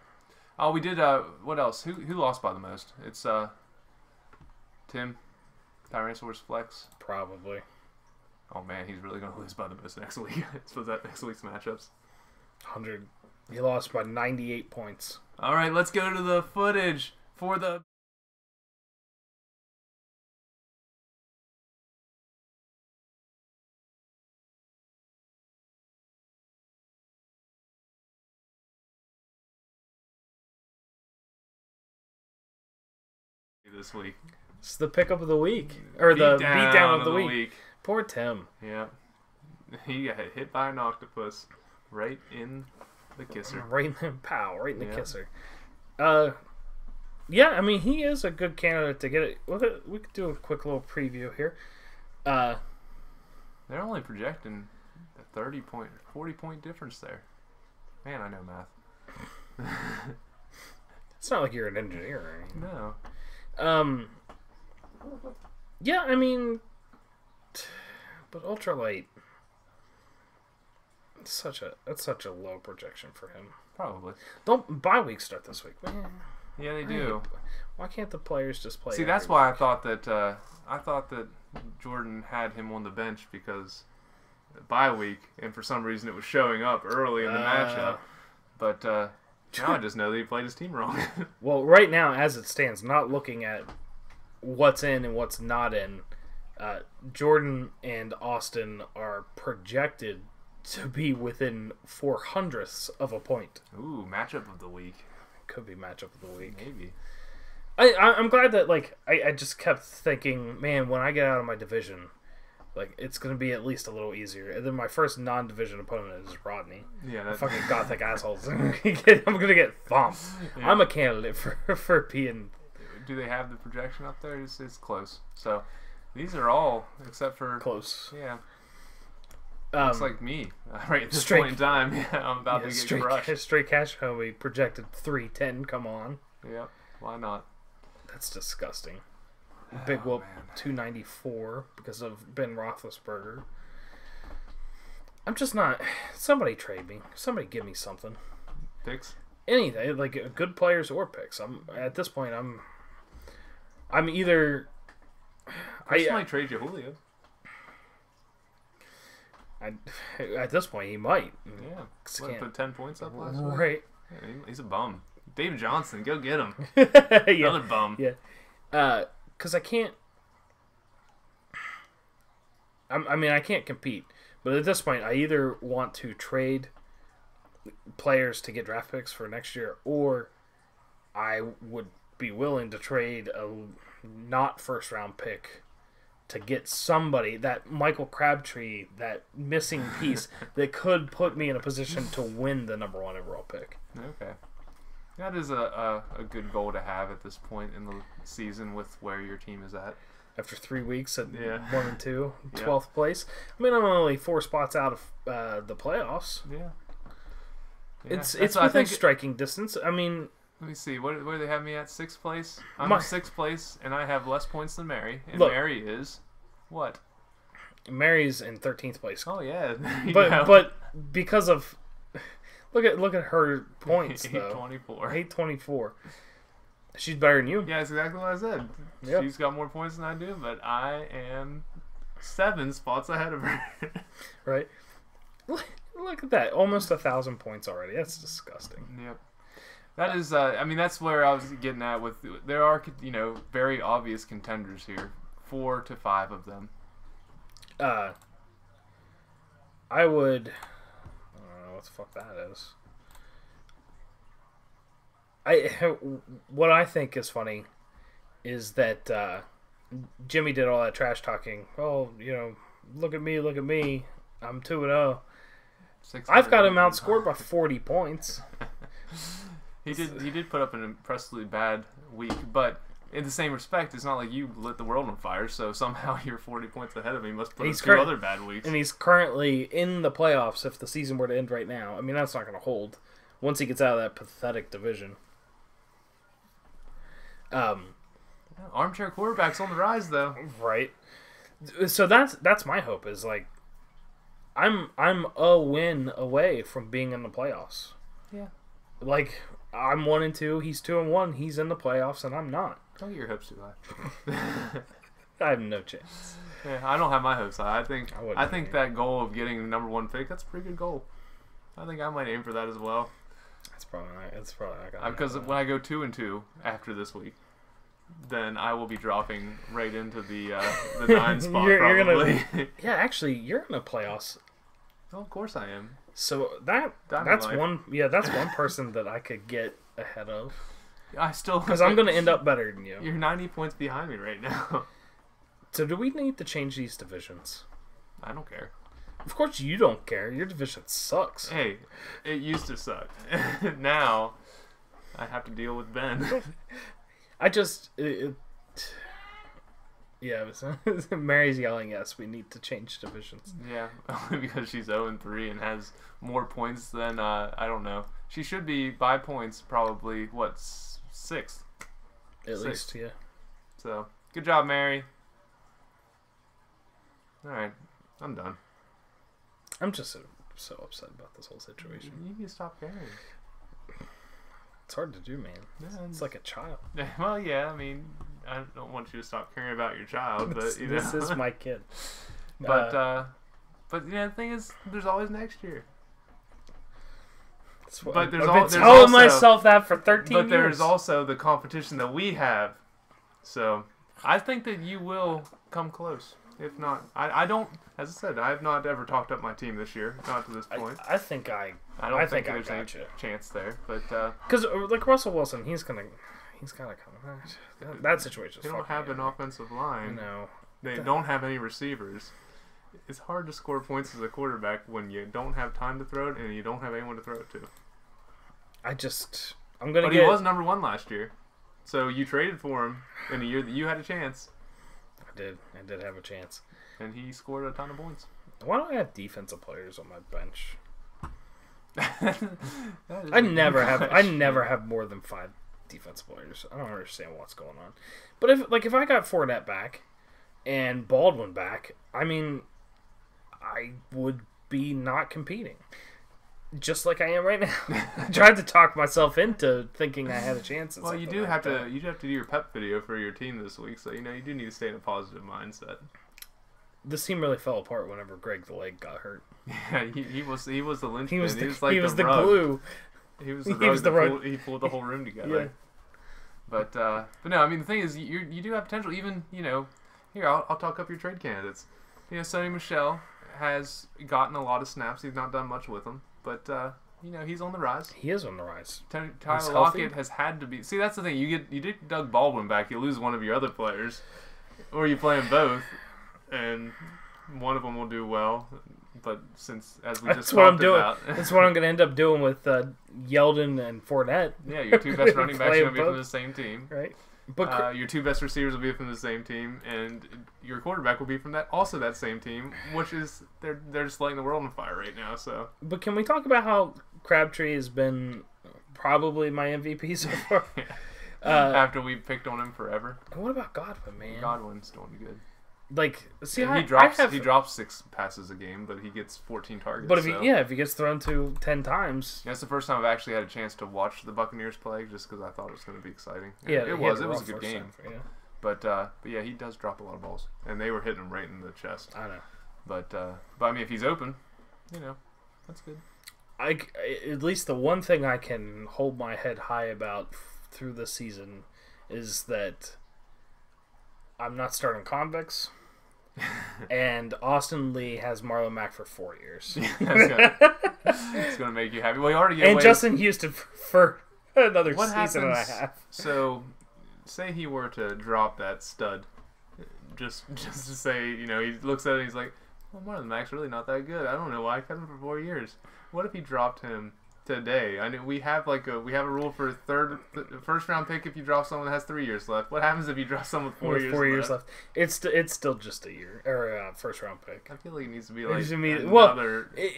Oh, we did. What else? Who lost by the most? It's Tim, Tyrannosaurus Flex. Probably. Oh man, he's really gonna lose by the most next week. So that next week's matchups. 100. He lost by 98 points. All right, let's go to the footage for the. This week. It's the pickup of the week. Or the beatdown of the week. Poor Tim. Yeah. He got hit by an octopus right in the kisser. Right in the pow, right in the Yeah. kisser. Yeah, I mean, he is a good candidate to get it. We could do a quick little preview here. They're only projecting a 40 point difference there. Man, I know math. It's not like you're an engineer or anything. No. Yeah, I mean, but ultralight. That's such a low projection for him. Probably. Don't bye week start this week. Man, Yeah, they do. why can't the players just play? See, that's every why I week? thought that Jordan had him on the bench because bye week, and for some reason it was showing up early in the matchup. But now I just know that he played his team wrong. Well, right now, as it stands, not looking at what's in and what's not in, Jordan and Austin are projected to be within 0.04 of a point. Ooh, matchup of the week. Could be matchup of the week. Maybe. I'm glad that I just kept thinking, man, when I get out of my division, it's gonna be at least a little easier. And then my first non-division opponent is Rodney. Yeah, that, Fucking gothic assholes. I'm gonna get thumped. Yeah. I'm a candidate for being. Do they have the projection up there? It's close. So these are all except for Close. Yeah, it's like me right at this point in time. Yeah, I'm about to get crushed. Straight cash homie projected 310. Come on, Yeah, why not? that's disgusting. Big whoop man. 294 because of Ben Roethlisberger. I'm just not. Somebody trade me. Somebody give me something. Picks? Anything good players or picks. I'm at this point. I'm either. Chris might trade you Julio. At this point, he might. Yeah. 'Cause What, can't- put 10 points up last week? Right. Yeah, he's a bum. Dave Johnson, go get him. Yeah. Another bum. Yeah. Because I can't. I can't compete. But at this point, I either want to trade players to get draft picks for next year, or I would be willing to trade a not first round pick to get somebody, that Michael Crabtree, that missing piece that could put me in a position to win the number 1 overall pick. Okay. That is a good goal to have at this point in the season with where your team is at. After 3 weeks at Yeah. 1 and 2, Yeah. 12th place. I mean, I'm only 4 spots out of the playoffs. Yeah. It's That's- I within think. striking distance. I mean, Let me see. Where do they have me at? 6th place? I'm My- in 6th place, and I have less points than Mary. And Look. Mary is what? Mary's in 13th place. Oh yeah. There you But go. but because of look at her points though. 824. 824. She's better than you. Yeah, that's exactly what I said. Yep. She's got more points than I do, but I am 7 spots ahead of her. Right? Look at that. Almost 1,000 points already. That's disgusting. Yep. That is, I mean, that's where I was getting at with, there are, very obvious contenders here. 4 to 5 of them. I would I don't know what the fuck that is. What I think is funny is that Jimmy did all that trash talking. Oh, look at me. I'm 2-0. I've got him outscored by 40 points. He did put up an impressively bad week, but in the same respect, it's not like you lit the world on fire. So somehow you're 40 points ahead of me. Must put up two other bad weeks. And he's currently in the playoffs. If the season were to end right now, I mean that's not going to hold once he gets out of that pathetic division. Armchair quarterback's on the rise, though. Right. So that's my hope. Is like, I'm a win away from being in the playoffs. Yeah. Like I'm 1-2. He's 2-1. He's in the playoffs, and I'm not. Don't get your hopes too high. I have no chance. Yeah, I don't have my hopes high. I think that goal of getting the number 1 pick, that's a pretty good goal. I think I might aim for that as well. It's probably not gonna because when I go 2-2 after this week, then I will be dropping right into the 9 spot. You're probably. Yeah, actually, you're in the playoffs. Well, of course I am. So that's one person that I could get ahead of. I still because I'm going to end up better than you. You're 90 points behind me right now. So do we need to change these divisions? I don't care. Of course you don't care. Your division sucks. Hey, it used to suck. Now I have to deal with Ben. Mary's yelling, yes, we need to change divisions. Yeah, only because she's 0-3 and has more points than, I don't know. She should be, by points, probably, what, 6th? At least, yeah. So, good job, Mary. Alright, I'm done. I'm just so upset about this whole situation. You need to stop caring. It's hard to do, man. Yeah, it's like a child. Well, yeah, I mean, I don't want you to stop caring about your child, but you know. This is my kid. But you know, the thing is, there's always next year. I've been telling myself that for 13 years. But there's also the competition that we have. So I think that you will come close. If not, I don't. As I said, I have not ever talked up my team this year, not to this point. I think I think there's any chance there, but because like Russell Wilson, he's gotta come. That situation. They don't have an offensive line. No, they don't have any receivers. It's hard to score points as a quarterback when you don't have time to throw it and you don't have anyone to throw it to. But he was number 1 last year, so you traded for him in a year that you had a chance. I did have a chance. And he scored a ton of points. Why don't I have defensive players on my bench? I never have more than 5 defensive players. I don't understand what's going on. But if I got Fournette back and Baldwin back, I mean, I would be not competing. Just like I am right now. I tried to talk myself into thinking I had a chance. Well, you do have to do your pep video for your team this week, so you know you do need to stay in a positive mindset. This team really fell apart whenever Greg the Leg got hurt. Yeah, he was the linchpin. He was the glue. He was the rug. He pulled the whole room together. Yeah. But no, I mean the thing is, you do have potential. Even here I'll talk up your trade candidates. Sony Michel has gotten a lot of snaps. He's not done much with them. But, he's on the rise. He is on the rise. Tyler Lockett has had to be... See, that's the thing. You get Doug Baldwin back, you lose one of your other players. Or you play them both, and one of them will do well. But since, as we just talked about... That's what I'm going to end up doing with Yeldon and Fournette. Yeah, your 2 best running backs are going to be from the same team. Right. But your 2 best receivers will be from the same team, and your quarterback will be from that same team, which is they're just lighting the world on fire right now. So, but can we talk about how Crabtree has been probably my MVP so far? After we picked on him forever. What about Godwin, man? Godwin's doing good. He drops 6 passes a game, but he gets 14 targets. But if he gets thrown to 10 times, that's the first time I've actually had a chance to watch the Buccaneers play, just because I thought it was going to be exciting. Yeah, it was a good game. But yeah, he does drop a lot of balls, and they were hitting him right in the chest. I know. But I mean, if he's open, that's good. At least the one thing I can hold my head high about through the season is that I'm not starting convicts. And Austin Lee has Marlon Mack for 4 years. It's gonna make you happy. Well, you already get Justin Houston for another season and a half. So, say he were to drop that stud, just to say, he looks at it and he's like, well, Marlon Mack's really not that good. I don't know why I cut him for 4 years. What if he dropped him today. I know we have a rule for first round pick if you draft someone that has 3 years left. What happens if you draft someone with 4 years left? It's still just a year or first round pick. I feel like it needs to be like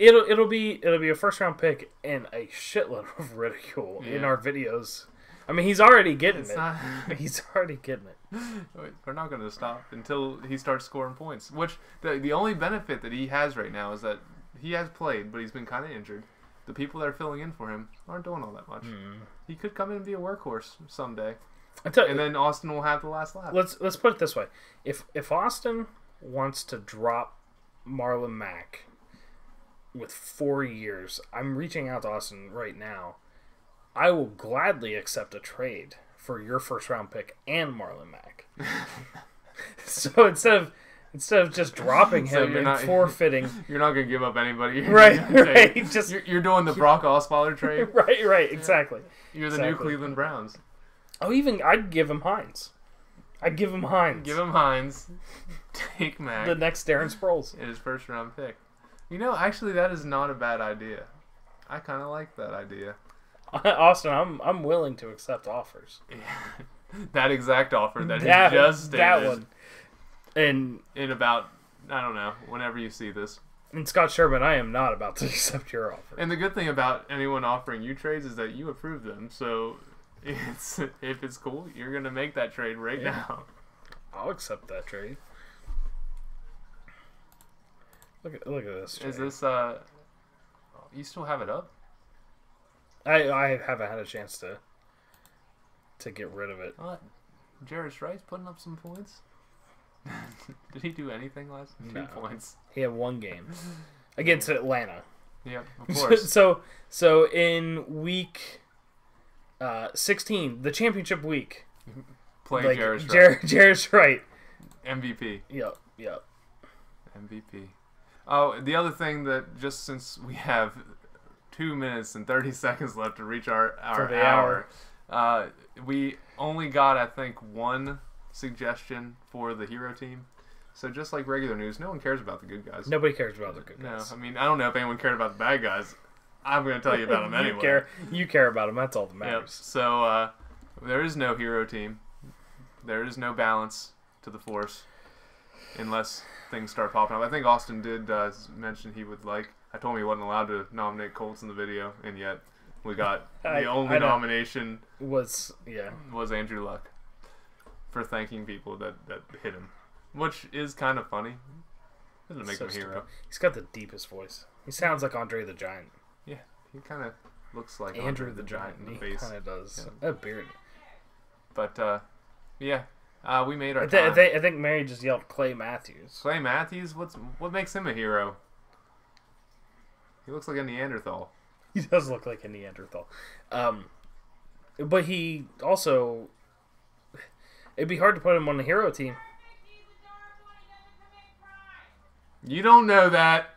it'll be a first round pick and a shitload of ridicule in our videos. I mean, he's already getting it. He's already getting it. We're not going to stop until he starts scoring points. Which the only benefit that he has right now is that he has played, but he's been kind of injured. The people that are filling in for him aren't doing all that much. He could come in and be a workhorse someday, and then Austin will have the last laugh. Let's put it this way: if Austin wants to drop Marlon Mack with 4 years, I'm reaching out to Austin right now. I will gladly accept a trade for your first round pick and Marlon Mack. So instead of just dropping him and forfeiting, you're not gonna give up anybody, right? You're doing the Brock Osweiler trade, right, exactly. You're the new Cleveland Browns. Oh, I'd give him Hines. Give him Hines. Take Mack. The next Darren Sproles. His first round pick. Actually, that is not a bad idea. I kind of like that idea. Austin, I'm willing to accept offers. That exact offer that he just stated. That one. And in about, I don't know, whenever you see this. And Scott Sherman, I am not about to accept your offer. And the good thing about anyone offering you trades is that you approve them. So if it's cool, you're going to make that trade now. I'll accept that trade. Look at this trade. Is this, you still have it up? I haven't had a chance to get rid of it. Jared Strice putting up some points? Did he do anything last? No. 2 points. He had one game against Atlanta. Yeah, of course. So in week 16, the championship week, play Jared Strice. Jared Strice. MVP. Yep. MVP. Oh, the other thing that just since we have 2 minutes and 30 seconds left to reach our hour. We only got, I think, one suggestion for the hero team. So just like regular news, no one cares about the good guys. Nobody cares about the good guys. No, I mean, I don't know if anyone cared about the bad guys. I'm going to tell you about them anyway. You care about them. That's all that matters. Yep. So there is no hero team. There is no balance to the force unless things start popping up. I think Austin did mention he would like. I told him he wasn't allowed to nominate Colts in the video, and yet we got the only nomination was Andrew Luck for thanking people that hit him, which is kind of funny. Doesn't make him a hero. He's got the deepest voice. He sounds like Andre the Giant. Yeah, he kind of looks like Andrew the Giant in the face. He kind of does. Yeah. A beard. But we made our time. I think Mary just yelled Clay Matthews. Clay Matthews? What makes him a hero? He looks like a Neanderthal. He does look like a Neanderthal. But he also... It'd be hard to put him on the hero team. You don't know that.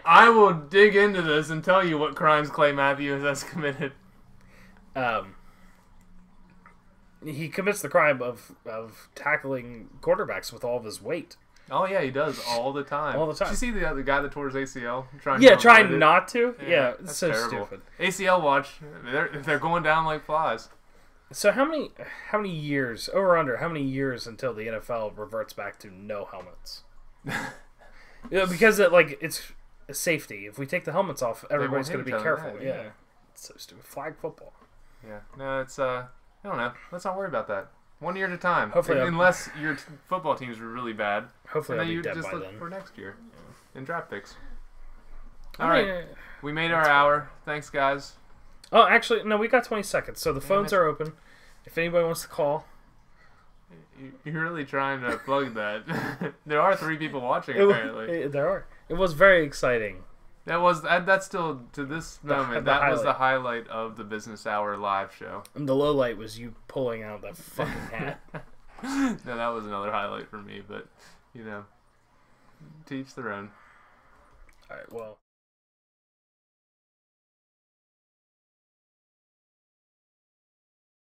I will dig into this and tell you what crimes Clay Matthews has committed. He commits the crime of tackling quarterbacks with all of his weight. Oh yeah, he does all the time. All the time. Did you see the other guy that tore his ACL? Trying not to. Yeah, it's so terrible. Stupid. ACL watch. They're going down like flies. So how many years over under? How many years until the NFL reverts back to no helmets? Because it's safety. If we take the helmets off, everybody's going to be careful. Yeah, it's so stupid. Flag football. Yeah, no, it's I don't know. Let's not worry about that. 1 year at a time. Hopefully, unless your football teams are really bad. Hopefully, and then you just by look then. for next year in draft picks. All right, we made our hour. Thanks, guys. Oh, actually, no, we got 20 seconds, so the phones are open. If anybody wants to call. You're really trying to plug that. There are 3 people watching, apparently. There are. It was very exciting. That's still, to this moment, that was the highlight of the Business Hour live show. And the low light was you pulling out that fucking hat. No, that was another highlight for me, but, to each their own. All right, well.